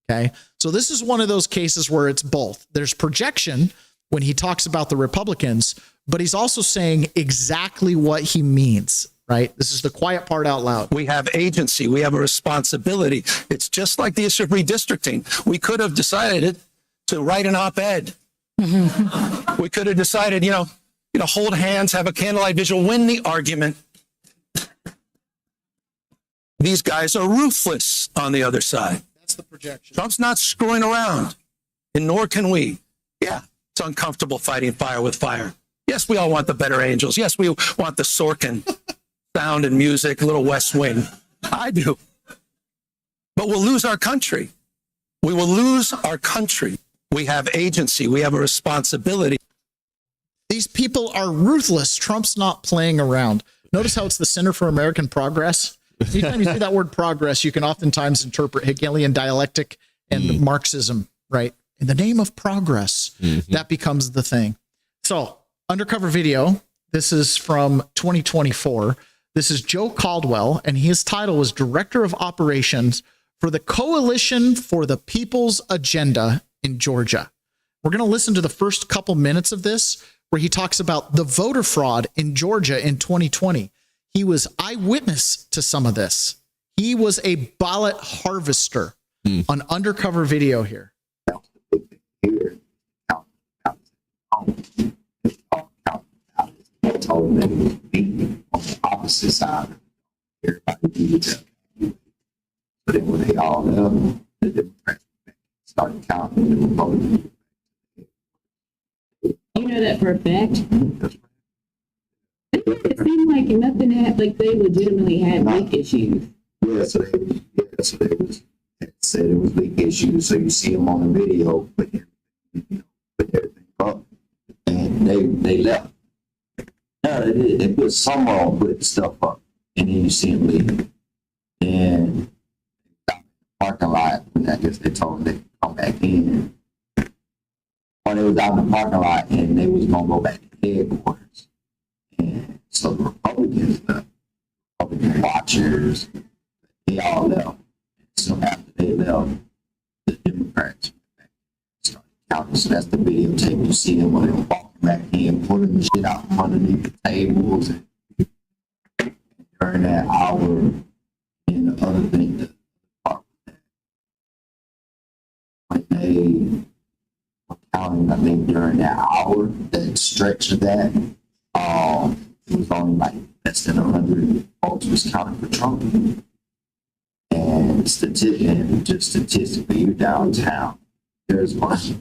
Okay. So this is one of those cases where it's both. There's projection when he talks about the Republicans, but he's also saying exactly what he means, right? This is the quiet part out loud. We have agency. We have a responsibility. It's just like the issue of redistricting. We could have decided to write an op-ed. We could have decided, hold hands, have a candlelight vigil, win the argument. These guys are ruthless on the other side. That's the projection. Trump's not screwing around, and nor can we. Yeah, it's uncomfortable fighting fire with fire. Yes, we all want the better angels. Yes, we want the Sorkin sound and music, a little West Wing. I do. But we'll lose our country. We will lose our country. We have agency. We have a responsibility. These people are ruthless. Trump's not playing around. Notice how it's the Center for American Progress. Anytime you see that word progress, you can oftentimes interpret Hegelian dialectic and Marxism, right? In the name of progress, that becomes the thing. So, undercover video. This is from 2024. This is Joe Caldwell, and his title was Director of Operations for the Coalition for the People's Agenda in Georgia. We're going to listen to the first couple minutes of this, where he talks about the voter fraud in Georgia in 2020. He was eyewitness to some of this. He was a ballot harvester on undercover video here. Told them to be on the opposite side. Everybody needed to. But then when they all up, the Democrats started counting and they were voting. You know that for a fact? It seemed like nothing had, like they legitimately had leak issues. Yeah, so they was said it was leak issues. So you see them on the video, put everything up, and they left. No, they put some on, put stuff up, and then you see them leave. And parking lot, and I guess they told them to come back in. Or they was out in the parking lot, and they was gonna go back to headquarters. And so the Republicans, the Republican watchers, they all left. So after they left, the Democrats started counting. So that's the videotape. You see them when they were walking back in, pulling the shit out from underneath the tables. And during that hour, and the other thing, the part that when they were counting, I think during that hour, that stretch of that, it was only like less than 100 votes was counted for Trump. And statistically, you're downtown, there's going to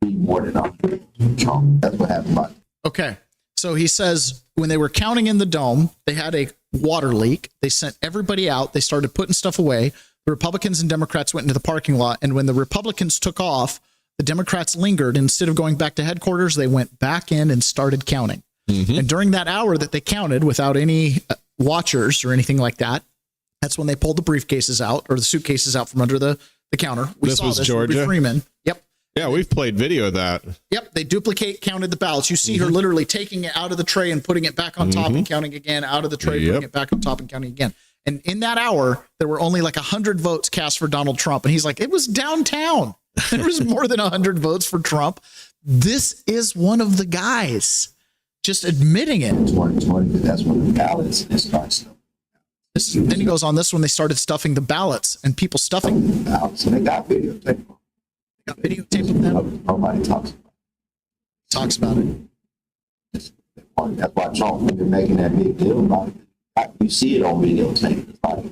be more than 100 Trump. That's what happened about. Okay. So he says when they were counting in the dome, they had a water leak. They sent everybody out. They started putting stuff away. The Republicans and Democrats went into the parking lot. And when the Republicans took off, the Democrats lingered. Instead of going back to headquarters, they went back in and started counting. Mm-hmm. And during that hour that they counted without any watchers or anything like that, that's when they pulled the briefcases out or the suitcases out from under the counter. This was Georgia? Freeman. Yep. Yeah, we've played video of that. Yep. They counted the ballots. You see her literally taking it out of the tray and putting it back on top and counting again, out of the tray, putting it back on top and counting again. And in that hour, there were only like 100 votes cast for Donald Trump. And he's like, it was downtown. There was more than 100 votes for Trump. This is one of the guys just admitting it. 2020, that's when the ballots starts. Then he goes on this when they started stuffing the ballots and people stuffing the ballots. And they got videotape. They got videotape of them. Nobody talks about it. That's why Trump been making that big deal about it. You see it on videotape. It's like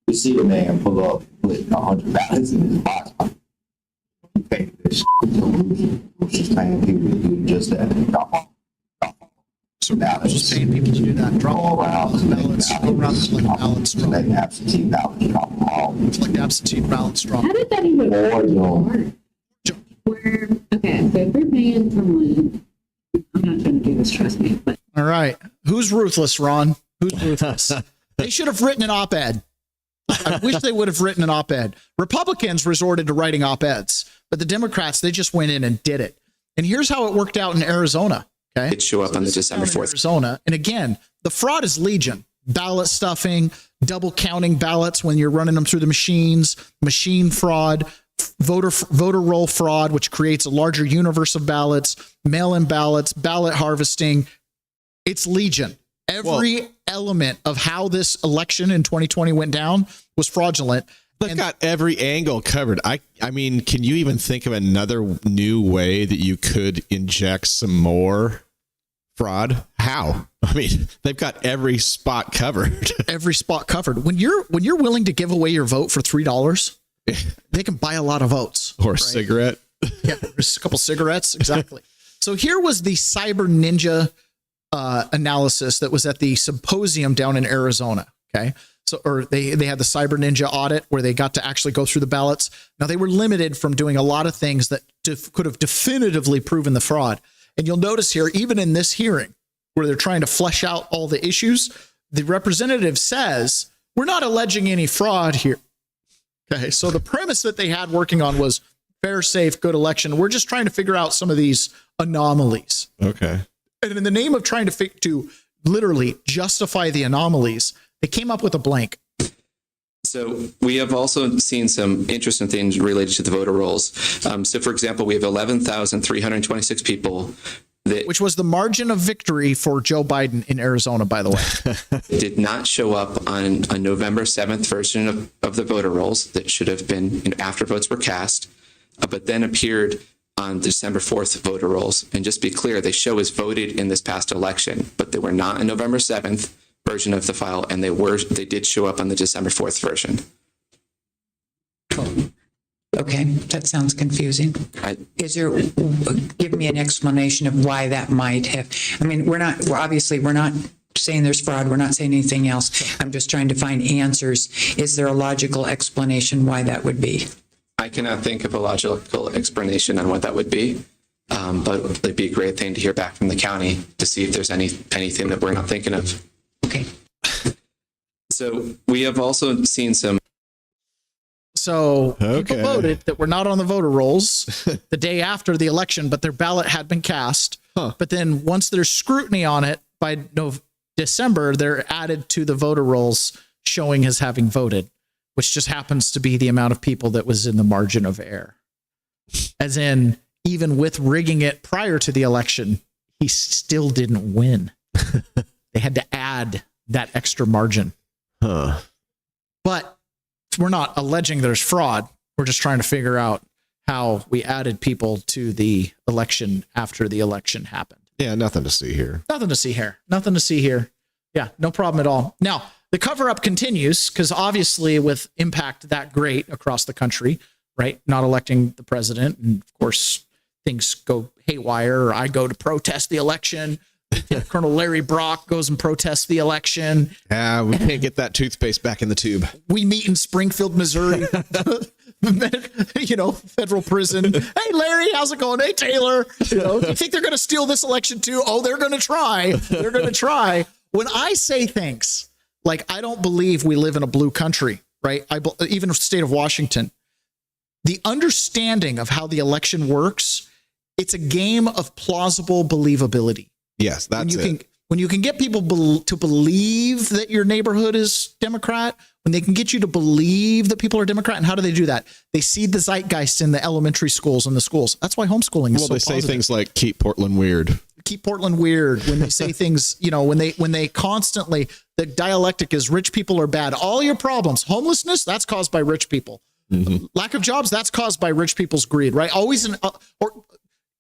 you see the man pull up, put 100 ballots in his box. You pay this shit. Who's just paying people to do just that? So ballots just paying people to do that. Drop ballots, ballots, go around to collect ballots, drop. Like absentee ballots, drop them all. Collect absentee ballots, drop. How did that even work? Where, okay, so if we're paying someone, I'm not trying to do this, trust me. But. All right. Who's ruthless, Ron? Who's ruthless? They should have written an op-ed. I wish they would have written an op-ed. Republicans resorted to writing op-eds, but the Democrats, they just went in and did it. And here's how it worked out in Arizona. Okay. It show up on the December 4th. Arizona. And again, the fraud is legion. Ballot stuffing, double counting ballots when you're running them through the machines, machine fraud, voter roll fraud, which creates a larger universe of ballots, mail-in ballots, ballot harvesting. It's legion. Every element of how this election in 2020 went down was fraudulent. They've got every angle covered. I mean, can you even think of another new way that you could inject some more fraud? How? I mean, they've got every spot covered. Every spot covered. When you're willing to give away your vote for $3, they can buy a lot of votes. Or a cigarette. Yeah, there's a couple cigarettes. Exactly. So here was the Cyber Ninja analysis that was at the symposium down in Arizona. Okay. So, or they had the Cyber Ninja audit where they got to actually go through the ballots. Now they were limited from doing a lot of things that could have definitively proven the fraud. And you'll notice here, even in this hearing where they're trying to flesh out all the issues, the representative says, we're not alleging any fraud here. Okay. So the premise that they had working on was fair, safe, good election. We're just trying to figure out some of these anomalies. Okay. And in the name of trying to literally justify the anomalies, they came up with a blank. So we have also seen some interesting things related to the voter rolls. So, for example, we have 11,326 people which was the margin of victory for Joe Biden in Arizona, by the way. did not show up on a November 7th version of the voter rolls that should have been after votes were cast, but then appeared on December 4th voter rolls. And just be clear, they show as voted in this past election, but they were not a November 7th version of the file, and they did show up on the December 4th version. Okay, that sounds confusing. Give me an explanation of why that might have, I mean, we're not saying there's fraud. We're not saying anything else. I'm just trying to find answers. Is there a logical explanation why that would be? I cannot think of a logical explanation on what that would be, but it'd be a great thing to hear back from the county to see if there's anything that we're not thinking of. Okay. So we have also seen some. So people voted that were not on the voter rolls the day after the election, but their ballot had been cast. But then once there's scrutiny on it by December, they're added to the voter rolls showing as having voted, which just happens to be the amount of people that was in the margin of error. As in, even with rigging it prior to the election, he still didn't win. They had to add that extra margin. But we're not alleging there's fraud. We're just trying to figure out how we added people to the election after the election happened. Yeah, nothing to see here. Nothing to see here. Nothing to see here. Yeah, no problem at all. Now, the cover-up continues because obviously with impact that great across the country, right? Not electing the president. And of course, things go haywire. Or I go to protest the election. Colonel Larry Brock goes and protests the election. We can't get that toothpaste back in the tube. We meet in Springfield, Missouri, federal prison. Hey, Larry, how's it going? Hey, Taylor, do you think they're going to steal this election too? Oh, they're going to try. They're going to try. When I say things like, I don't believe we live in a blue country, right? Even the state of Washington, the understanding of how the election works, it's a game of plausible believability. Yes, that's it. When you can get people to believe that your neighborhood is Democrat, when they can get you to believe that people are Democrat, and how do they do that? They seed the zeitgeist in the elementary schools and the schools. That's why homeschooling is so positive. Well, they say things like "keep Portland weird." Keep Portland weird. When they say things, when they constantly, the dialectic is rich people are bad. All your problems, homelessness, that's caused by rich people. Mm-hmm. Lack of jobs, that's caused by rich people's greed, right? Always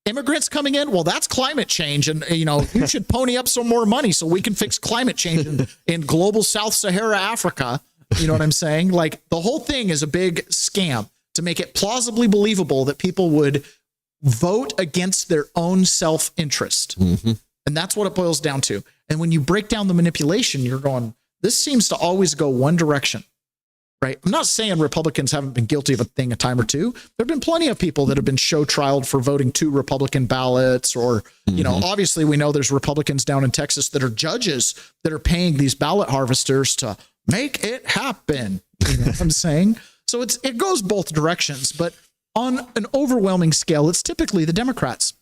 immigrants coming in, well, that's climate change. And, you should pony up some more money so we can fix climate change in global South Sahara Africa. You know what I'm saying? Like, the whole thing is a big scam to make it plausibly believable that people would vote against their own self-interest. Mm-hmm. And that's what it boils down to. And when you break down the manipulation, you're going, this seems to always go one direction. Right. I'm not saying Republicans haven't been guilty of a thing a time or two. There have been plenty of people that have been show trialed for voting 2 Republican ballots or, obviously we know there's Republicans down in Texas that are judges that are paying these ballot harvesters to make it happen. You know what I'm saying? So it goes both directions, but on an overwhelming scale, it's typically the Democrats.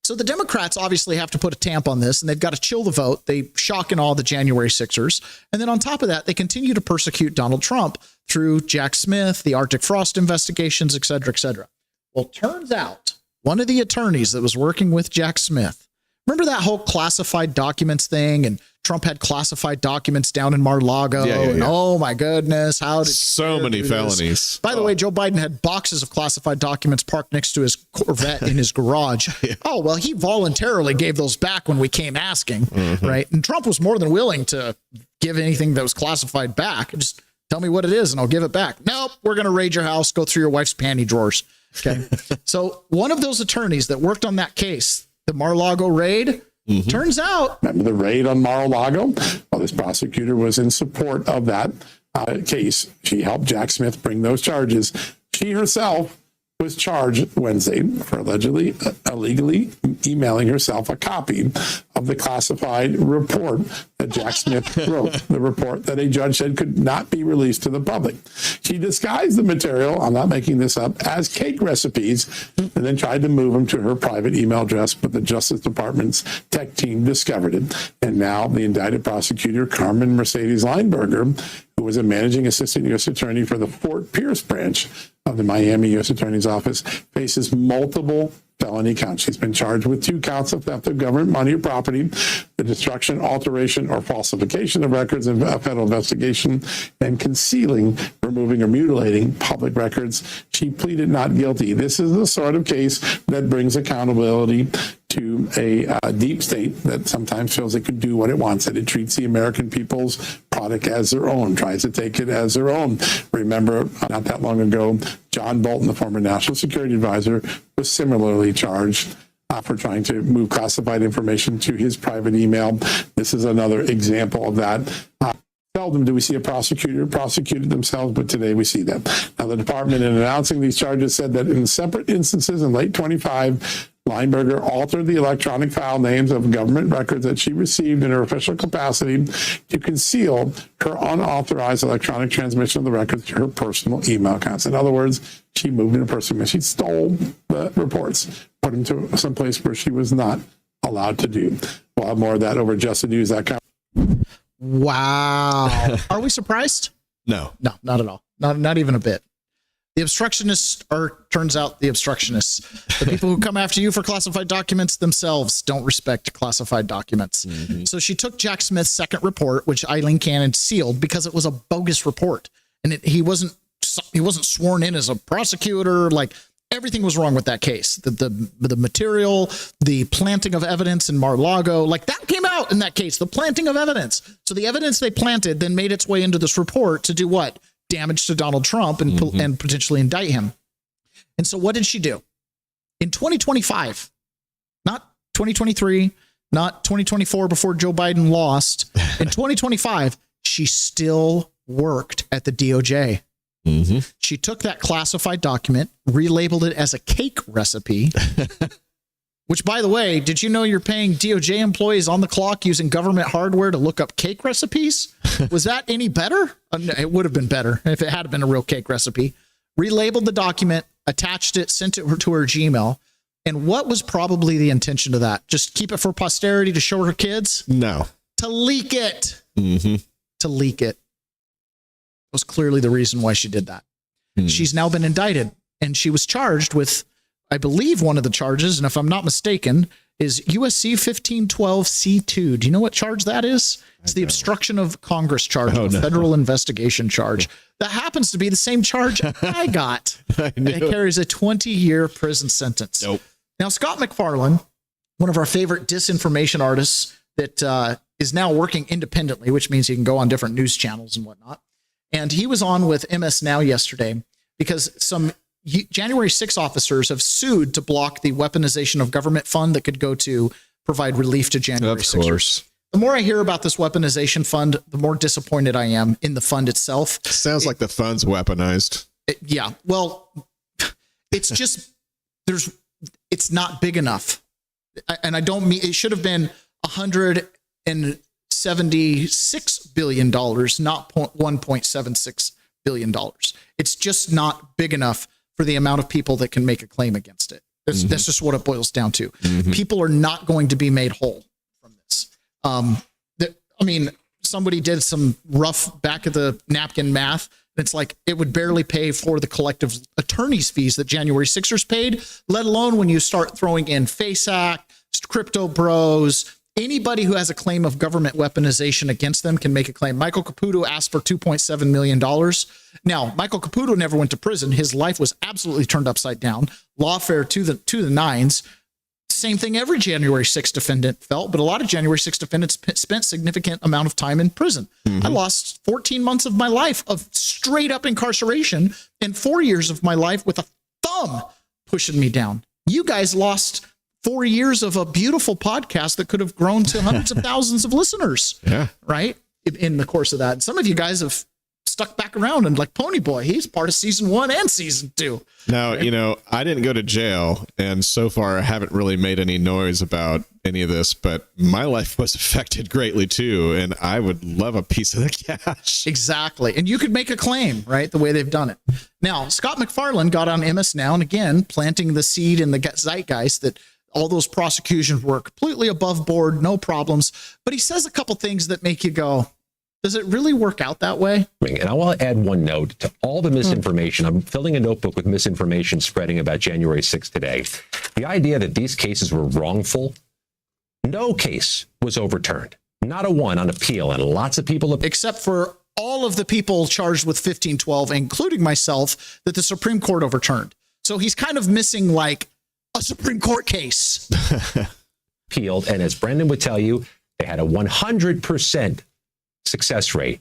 So the Democrats obviously have to put a tamp on this, and they've got to chill the vote. They shock and awe the January 6ers. And then on top of that, they continue to persecute Donald Trump through Jack Smith, the Arctic Frost investigations, et cetera, et cetera. Well, turns out one of the attorneys that was working with Jack Smith, remember that whole classified documents thing? And Trump had classified documents down in Mar-a-Lago. Yeah. And oh my goodness, how did so many felonies. By the way, Joe Biden had boxes of classified documents parked next to his Corvette in his garage. Oh, well, he voluntarily gave those back when we came asking, right? And Trump was more than willing to give anything that was classified back. Just tell me what it is and I'll give it back. Nope, we're going to raid your house, go through your wife's panty drawers. Okay. So one of those attorneys that worked on that case, the Mar-a-Lago raid, turns out. Remember the raid on Mar-a-Lago? Well, this prosecutor was in support of that case. She helped Jack Smith bring those charges. She herself was charged Wednesday for allegedly illegally emailing herself a copy of the classified report that Jack Smith wrote, the report that a judge said could not be released to the public. She disguised the material, I'm not making this up, as cake recipes, and then tried to move them to her private email address, but the Justice Department's tech team discovered it. And now the indicted prosecutor, Carmen Mercedes Lineberger, who was a managing assistant U.S. attorney for the Fort Pierce branch of the Miami U.S. Attorney's Office, faces multiple felony counts. She's been charged with 2 counts of theft of government money or property, the destruction, alteration, or falsification of records in a federal investigation, and concealing, removing, or mutilating public records. She pleaded not guilty. This is the sort of case that brings accountability to a deep state that sometimes feels it could do what it wants, that it treats the American people's product as their own, tries to take it as their own. Remember, not that long ago, John Bolton, the former national security advisor, was similarly charged for trying to move classified information to his private email. This is another example of that. Seldom do we see a prosecutor prosecuted themselves, but today we see that. Now, the department, in announcing these charges, said that in separate instances in late 25, Lineberger altered the electronic file names of government records that she received in her official capacity to conceal her unauthorized electronic transmission of the records to her personal email accounts. In other words, she moved in a personal. She stole the reports, put them to someplace where she was not allowed to do. We'll have more of that over at justthenews.com. Wow. Are we surprised? No. No, not at all. Not even a bit. The obstructionists turns out the obstructionists. The people who come after you for classified documents themselves don't respect classified documents. Mm-hmm. So she took Jack Smith's second report, which Eileen Cannon sealed because it was a bogus report. And he wasn't sworn in as a prosecutor. Like, everything was wrong with that case. The material, the planting of evidence in Mar-a-Lago, like that came out in that case, the planting of evidence. So the evidence they planted then made its way into this report to do what? Damage to Donald Trump and potentially indict him. And so what did she do? In 2025, not 2023, not 2024 before Joe Biden lost, in 2025, she still worked at the DOJ. Mm-hmm. She took that classified document, relabeled it as a cake recipe, which, by the way, did you know you're paying DOJ employees on the clock using government hardware to look up cake recipes? Was that any better? No, it would have been better if it had been a real cake recipe. Relabeled the document, attached it, sent it to her Gmail. And what was probably the intention of that? Just keep it for posterity to show her kids? No. To leak it. Mm-hmm. To leak it. Was clearly the reason why she did that. She's now been indicted, and she was charged with, I believe, one of the charges, and if I'm not mistaken, is USC 1512C2. Do you know what charge that is? It's the obstruction of Congress charge, federal investigation charge. That happens to be the same charge I got. And it carries a 20-year prison sentence. Nope. Now, Scott McFarlane, one of our favorite disinformation artists that is now working independently, which means he can go on different news channels and whatnot. And he was on with MS Now yesterday because some January 6 officers have sued to block the weaponization of government fund that could go to provide relief to January 6ers. Of course. The more I hear about this weaponization fund, the more disappointed I am in the fund itself. Sounds like the fund's weaponized. Yeah. Well, it's just, it's not big enough. And I don't mean, it should have been $176 billion, not $1.76 billion. It's just not big enough for the amount of people that can make a claim against it. That's just what it boils down to. Mm-hmm. People are not going to be made whole from this. I mean, somebody did some rough back of the napkin math. It's like it would barely pay for the collective attorney's fees that January 6ers paid, let alone when you start throwing in FaceAct, Crypto Bros. Anybody who has a claim of government weaponization against them can make a claim. Michael Caputo asked for $2.7 million. Now, Michael Caputo never went to prison. His life was absolutely turned upside down. Lawfare to the nines. Same thing every January 6th defendant felt, but a lot of January 6th defendants spent significant amount of time in prison. Mm-hmm. I lost 14 months of my life of straight up incarceration and 4 years of my life with a thumb pushing me down. You guys lost 4 years of a beautiful podcast that could have grown to hundreds of thousands of listeners. Yeah. Right. In the course of that. And some of you guys have stuck back around and like Pony Boy, he's part of season 1 and season 2. Now, you know, I didn't go to jail, and so far I haven't really made any noise about any of this, but my life was affected greatly too, and I would love a piece of the cash. Exactly. And you could make a claim, right, the way they've done it. Now, Scott McFarlane got on MS Now, and again, planting the seed in the zeitgeist that all those prosecutions were completely above board, no problems. But he says a couple things that make you go, does it really work out that way? And I want to add one note to all the misinformation. I'm filling a notebook with misinformation spreading about January 6th today. The idea that these cases were wrongful, no case was overturned. Not a one on appeal. And lots of people... Except for all of the people charged with 1512, including myself, that the Supreme Court overturned. So he's kind of missing like a Supreme Court case. Appealed. And as Brendan would tell you, they had a 100% success rate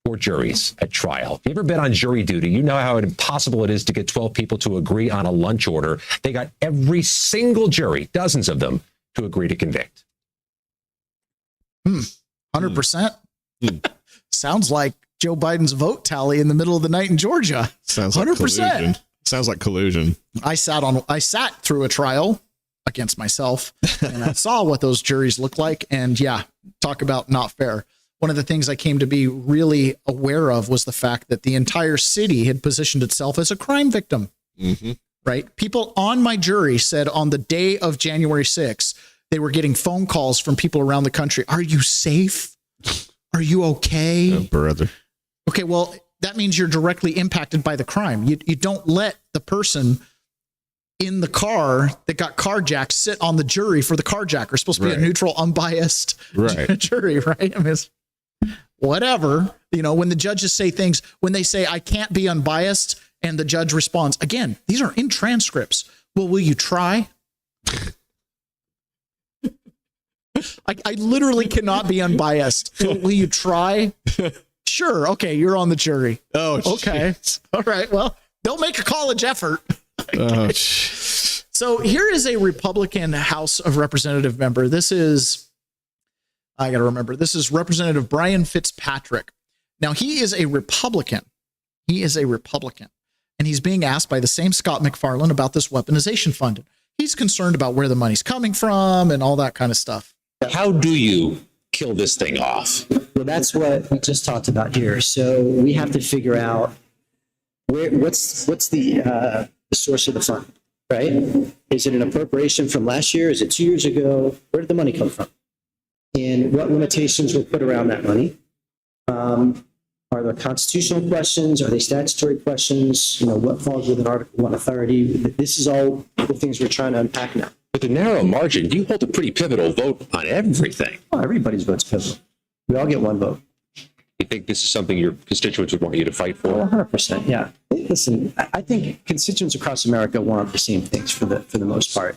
for juries at trial. If you ever been on jury duty, you know how impossible it is to get 12 people to agree on a lunch order. They got every single jury, dozens of them, to agree to convict. 100%. Sounds like Joe Biden's vote tally in the middle of the night in Georgia. Sounds like 100%. collusion. Sounds like collusion. I sat through a trial against myself, and I saw what those juries look like. And yeah, talk about not fair. One of the things I came to be really aware of was the fact that the entire city had positioned itself as a crime victim. Mm-hmm. Right? People on my jury said on the day of January 6th, they were getting phone calls from people around the country. Are you safe? Are you okay? Oh, brother. Okay, well, that means you're directly impacted by the crime. You don't let the person in the car that got carjacked sit on the jury for the carjacker. It's supposed to be a neutral, unbiased jury, right? I mean, it's whatever. You know, when the judges say things, when they say, I can't be unbiased, and the judge responds, again, these are in transcripts. Well, will you try? I literally cannot be unbiased. Will you try? Sure. Okay. You're on the jury. Oh, okay. Geez. All right. Well, don't make a college effort. Oh, so here is a Republican House of Representative member. This is, I got to remember, this is Representative Brian Fitzpatrick. Now, he is a Republican. He is a Republican. And he's being asked by the same Scott McFarlane about this weaponization fund. He's concerned about where the money's coming from and all that kind of stuff. How do you kill this thing off? Well, that's what we just talked about here. So we have to figure out what's the source of the fund, right? Is it an appropriation from last year? Is it 2 years ago? Where did the money come from? And what limitations were put around that money? Are there constitutional questions? Are they statutory questions? You know, what falls within Article 1 authority? This is all the things we're trying to unpack now. With a narrow margin, you hold a pretty pivotal vote on everything. Oh, everybody's vote's pivotal. We all get one vote. You think this is something your constituents would want you to fight for? 100%, yeah. Listen, I think constituents across America want the same things for the most part.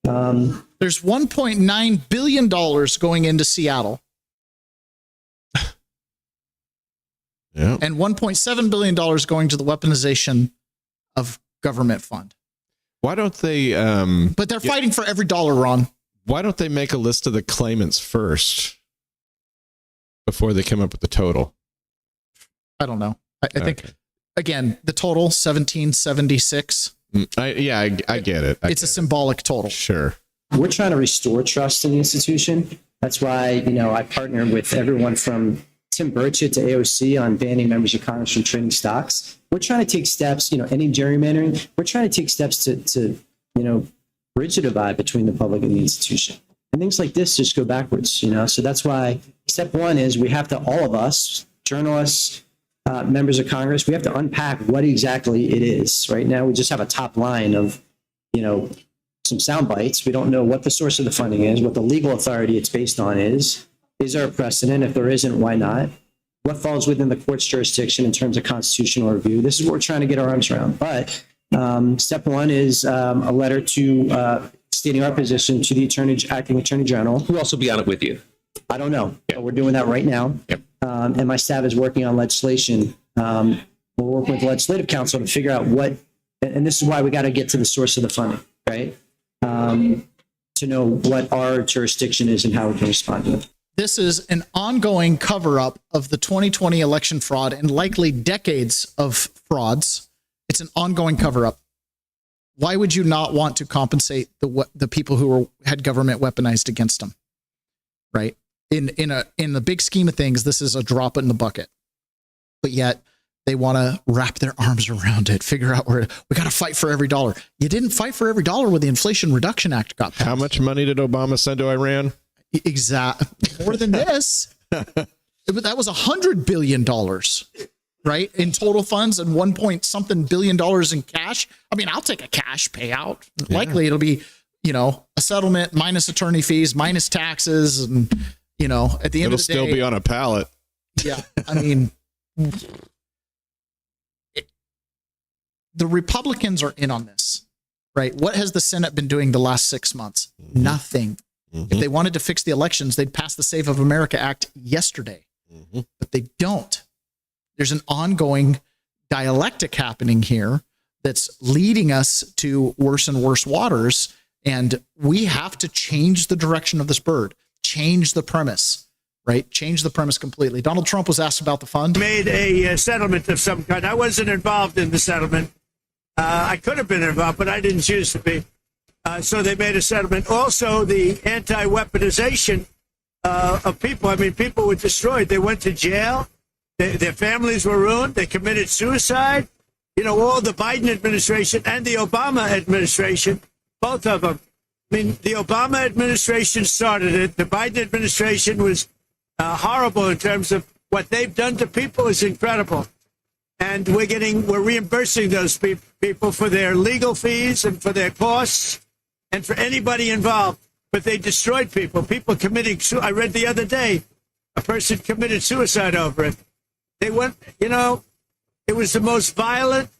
There's $1.9 billion going into Seattle. Yeah. And $1.7 billion going to the weaponization of government fund. Why don't they? But they're fighting for every dollar, Ron. Why don't they make a list of the claimants first before they come up with the total? I don't know. I think, again, the total, 1776. I get it. It's a symbolic total. Sure. We're trying to restore trust in the institution. That's why, you know, I partnered with everyone from Tim Burchett to AOC on banning members of Congress from trading stocks. We're trying to take steps, you know, any gerrymandering, we're trying to take steps to you know, bridge the divide between the public and the institution. And things like this just go backwards, you know. So that's why step one is we have to, all of us, journalists, members of Congress, we have to unpack what exactly it is. Right now, we just have a top line of, you know, some sound bites. We don't know what the source of the funding is, what the legal authority it's based on is. Is there a precedent? If there isn't, why not? What falls within the court's jurisdiction in terms of constitutional review? This is what we're trying to get our arms around. But step one is a letter to stating our position to the acting attorney general. Who else will be on it with you? I don't know. But we're doing that right now. Yep. And my staff is working on legislation. We're working with the legislative council to figure out what, and this is why we got to get to the source of the funding, right? To know what our jurisdiction is and how we can respond to it. This is an ongoing cover-up of the 2020 election fraud and likely decades of frauds. It's an ongoing cover-up. Why would you not want to compensate the people who had government weaponized against them? Right? In the big scheme of things, this is a drop in the bucket. But yet they want to wrap their arms around it, figure out where we got to fight for every dollar. You didn't fight for every dollar when the Inflation Reduction Act got passed. How much money did Obama send to Iran? More than this. That was $100 billion, right? In total funds and $1 billion in cash. I mean, I'll take a cash payout. Yeah. Likely it'll be, you know, a settlement minus attorney fees, minus taxes. And, you know, at the end of the day, it'll still be on a pallet. Yeah. I mean, the Republicans are in on this, right? What has the Senate been doing the last 6 months? Mm-hmm. Nothing. Mm-hmm. If they wanted to fix the elections, they'd pass the Save of America Act yesterday, but they don't. There's an ongoing dialectic happening here that's leading us to worse and worse waters. And we have to change the direction of this bird, change the premise, right? Change the premise completely. Donald Trump was asked about the fund. Made a settlement of some kind. I wasn't involved in the settlement. I could have been involved, but I didn't choose to be. So they made a settlement. Also, the anti-weaponization of people. I mean, people were destroyed. They went to jail. Their families were ruined. They committed suicide. You know, all the Biden administration and the Obama administration, both of them. I mean, the Obama administration started it. The Biden administration was horrible in terms of what they've done to people is incredible. And we're reimbursing those people for their legal fees and for their costs and for anybody involved. But they destroyed people. People committing I read the other day, a person committed suicide over it. They went, you know, it was the most violent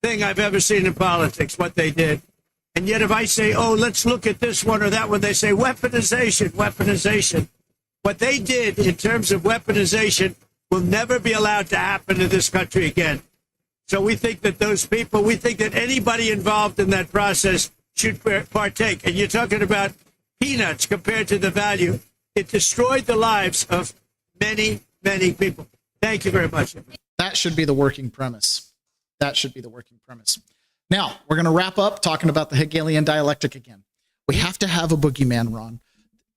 thing I've ever seen in politics, what they did. And yet if I say, oh, let's look at this one or that one, they say weaponization. What they did in terms of weaponization will never be allowed to happen in this country again. So we think that those people, we think that anybody involved in that process should partake. And you're talking about peanuts compared to the value. It destroyed the lives of many, many people. Thank you very much. That should be the working premise. That should be the working premise. Now, we're going to wrap up talking about the Hegelian dialectic again. We have to have a boogeyman, Ron.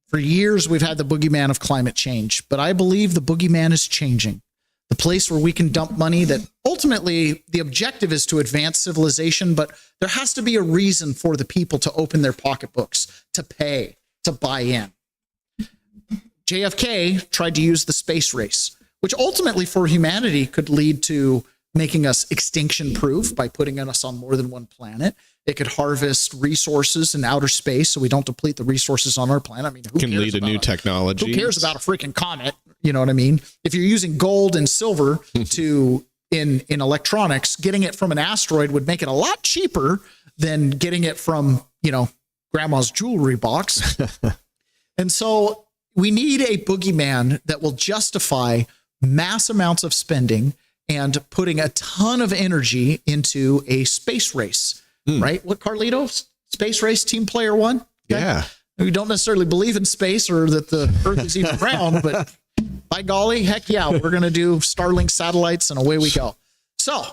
For years, we've had the boogeyman of climate change, but I believe the boogeyman is changing. The place where we can dump money that ultimately the objective is to advance civilization, but there has to be a reason for the people to open their pocketbooks, to pay, to buy in. JFK tried to use the space race, which ultimately for humanity could lead to making us extinction proof by putting us on more than one planet. It could harvest resources in outer space so we don't deplete the resources on our planet. I mean, who Can cares lead to about new it? technology. Who cares about a freaking comet? You know what I mean? If you're using gold and silver in electronics, getting it from an asteroid would make it a lot cheaper than getting it from, you know, grandma's jewelry box. And so we need a boogeyman that will justify mass amounts of spending and putting a ton of energy into a space race, right? What, Carlito? Space race team player one? Okay. Yeah. We don't necessarily believe in space or that the Earth is even round, but by golly, heck yeah, we're going to do Starlink satellites and away we go. So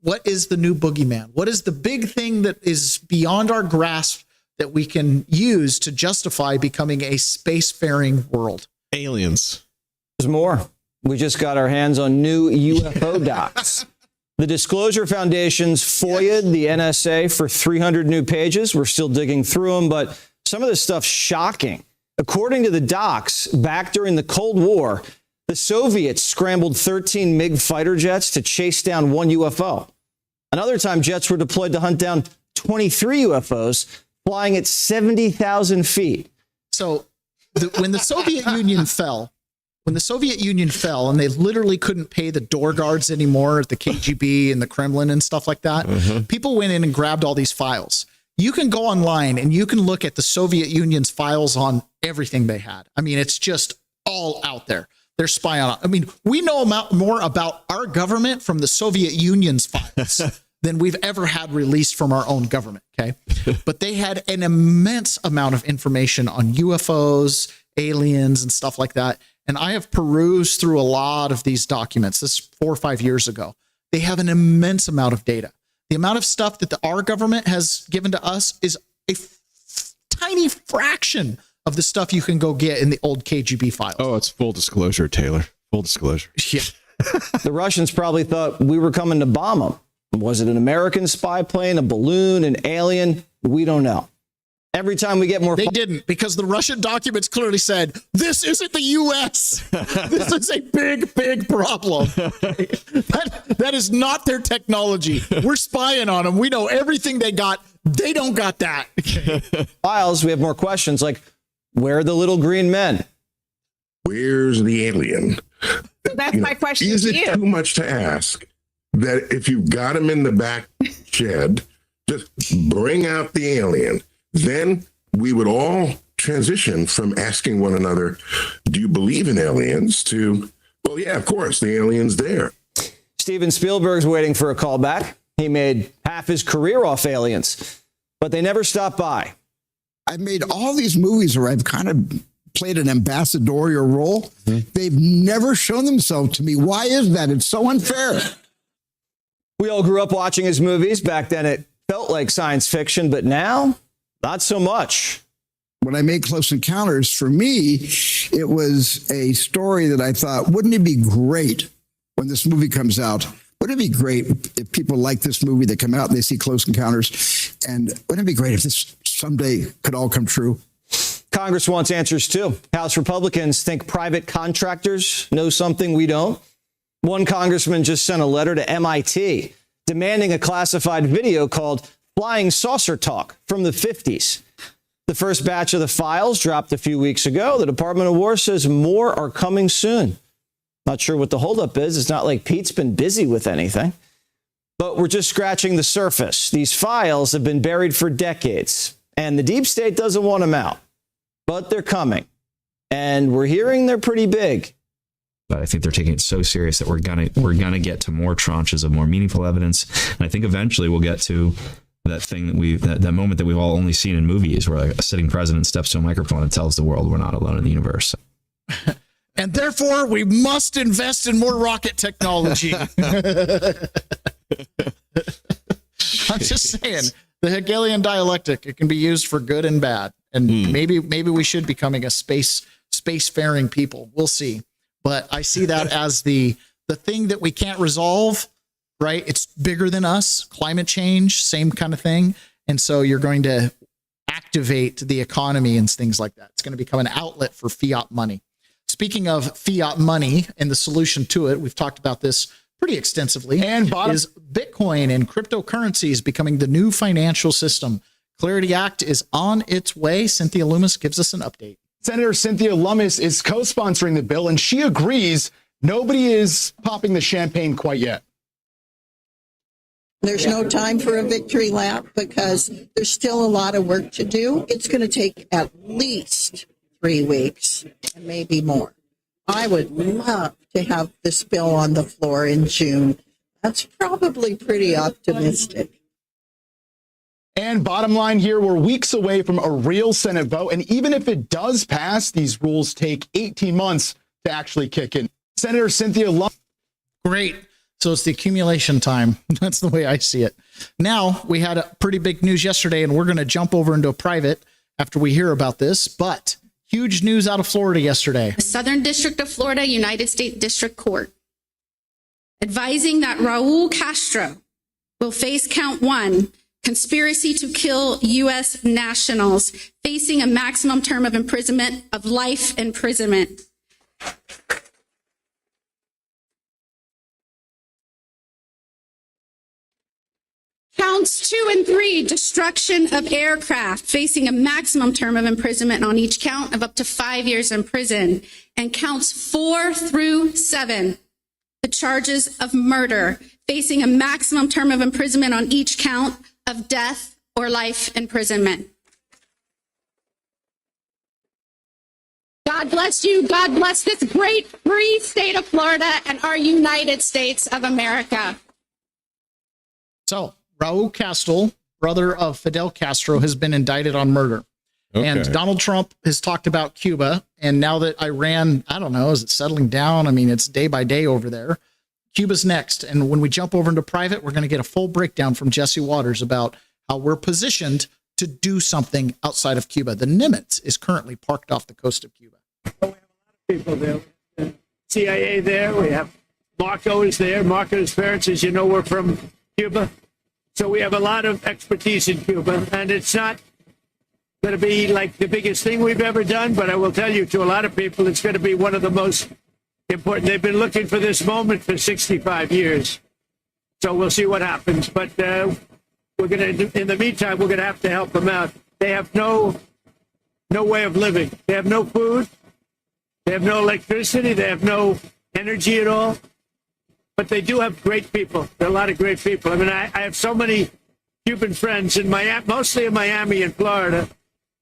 what is the new boogeyman? What is the big thing that is beyond our grasp that we can use to justify becoming a spacefaring world? Aliens. There's more. We just got our hands on new UFO docs. The Disclosure Foundation's FOIA'd the NSA for 300 new pages. We're still digging through them, but some of this stuff's shocking. According to the docs, back during the Cold War, the Soviets scrambled 13 MiG fighter jets to chase down one UFO. Another time, jets were deployed to hunt down 23 UFOs flying at 70,000 feet. So when the Soviet Union fell, and they literally couldn't pay the door guards anymore at the KGB and the Kremlin and stuff like that, people went in and grabbed all these files. You can go online and you can look at the Soviet Union's files on everything they had. I mean, it's just all out there. They're spying on. I mean, we know more about our government from the Soviet Union's files than we've ever had released from our own government. Okay. But they had an immense amount of information on UFOs, aliens, and stuff like that. And I have perused through a lot of these documents. This is 4 or 5 years ago. They have an immense amount of data. The amount of stuff that our government has given to us is a tiny fraction of the stuff you can go get in the old KGB files. Oh, it's full disclosure, Taylor. Full disclosure. Yeah. The Russians probably thought we were coming to bomb them. Was it an American spy plane, a balloon, an alien? We don't know. Every time we get more... They didn't, because the Russian documents clearly said, this isn't the U.S. This is a big, big problem. That is not their technology. We're spying on them. We know everything they got. They don't got that. Files, we have more questions like, where are the little green men? Where's the alien? That's my question Is to it you. too much to ask that if you've got him in the back shed, just bring out the alien? Then we would all transition from asking one another, do you believe in aliens, to, well, yeah, of course, the alien's there. Steven Spielberg's waiting for a callback. He made half his career off aliens, but they never stopped by. I've made all these movies where I've kind of played an ambassadorial role. They've never shown themselves to me. Why is that? It's so unfair. We all grew up watching his movies. Back then, it felt like science fiction, but now, not so much. When I made Close Encounters, for me, it was a story that I thought, wouldn't it be great when this movie comes out? Wouldn't it be great if people like this movie, they come out and they see Close Encounters? And wouldn't it be great if this someday could all come true? Congress wants answers, too. House Republicans think private contractors know something we don't. One congressman just sent a letter to MIT demanding a classified video called Flying Saucer Talk from the 50s. The first batch of the files dropped a few weeks ago. The Department of War says more are coming soon. Not sure what the holdup is. It's not like Pete's been busy with anything. But we're just scratching the surface. These files have been buried for decades, and the deep state doesn't want them out. But they're coming, and we're hearing they're pretty big. But I think they're taking it so serious that we're gonna get to more tranches of more meaningful evidence, and I think eventually we'll get to that thing that moment that we've all only seen in movies, where like a sitting president steps to a microphone and tells the world we're not alone in the universe. And therefore, we must invest in more rocket technology. I'm just saying, the Hegelian dialectic, it can be used for good and bad. And maybe we should be becoming a spacefaring people. We'll see. But I see that as the thing that we can't resolve, right? It's bigger than us. Climate change, same kind of thing. And so you're going to activate the economy and things like that. It's going to become an outlet for fiat money. Speaking of fiat money and the solution to it, we've talked about this pretty extensively. And is Bitcoin and cryptocurrencies becoming the new financial system? Clarity Act is on its way. Cynthia Lummis gives us an update. Senator Cynthia Lummis is co-sponsoring the bill, and she agrees nobody is popping the champagne quite yet. There's no time for a victory lap because there's still a lot of work to do. It's going to take at least 3 weeks and maybe more. I would love to have this bill on the floor in June. That's probably pretty optimistic. And bottom line here, we're weeks away from a real Senate vote. And even if it does pass, these rules take 18 months to actually kick in. Senator Cynthia Lummis. Great. So it's the accumulation time. That's the way I see it. Now, we had a pretty big news yesterday, and we're going to jump over into a private after we hear about this. But huge news out of Florida yesterday. The Southern District of Florida, United States District Court, advising that Raul Castro will face count 1, conspiracy to kill U.S. nationals, facing a maximum term of imprisonment of life imprisonment. Counts 2 and 3, destruction of aircraft, facing a maximum term of imprisonment on each count of up to 5 years in prison. And counts 4 through 7, the charges of murder, facing a maximum term of imprisonment on each count of death or life imprisonment. God bless you. God bless this great free state of Florida and our United States of America. So, Raul Castro, brother of Fidel Castro, has been indicted on murder. Okay. And Donald Trump has talked about Cuba. And now that Iran, I don't know, is it settling down? I mean, it's day by day over there. Cuba's next. And when we jump over into private, we're going to get a full breakdown from Jesse Waters about how we're positioned to do something outside of Cuba. The Nimitz is currently parked off the coast of Cuba. We have a lot of people there. CIA there. We have Marco is there. Marco's parents, as you know, were from Cuba. So we have a lot of expertise in Cuba. And it's not going to be like the biggest thing we've ever done, but I will tell you, to a lot of people, it's going to be one of the most important. They've been looking for this moment for 65 years. So we'll see what happens. But we're going to, in the meantime, we're going to have to help them out. They have no way of living. They have no food. They have no electricity. They have no energy at all. But they do have great people. There are a lot of great people. I mean, I have so many Cuban friends in Miami, mostly in Miami and Florida,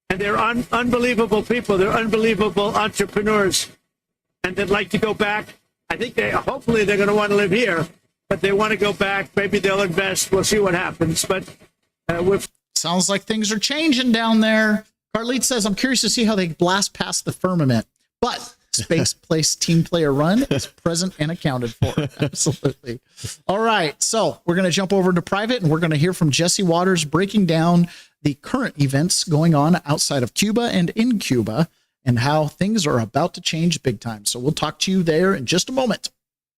and they're unbelievable people. They're unbelievable entrepreneurs, and they'd like to go back. I think hopefully they're going to want to live here, but they want to go back. Maybe they'll invest. We'll see what happens. But sounds like things are changing down there. Carlite says, I'm curious to see how they blast past the firmament, but Space Place Team Player Run is present and accounted for. Absolutely. All right. So we're going to jump over to private, and we're going to hear from Jesse Waters breaking down the current events going on outside of Cuba and in Cuba and how things are about to change big time. So we'll talk to you there in just a moment.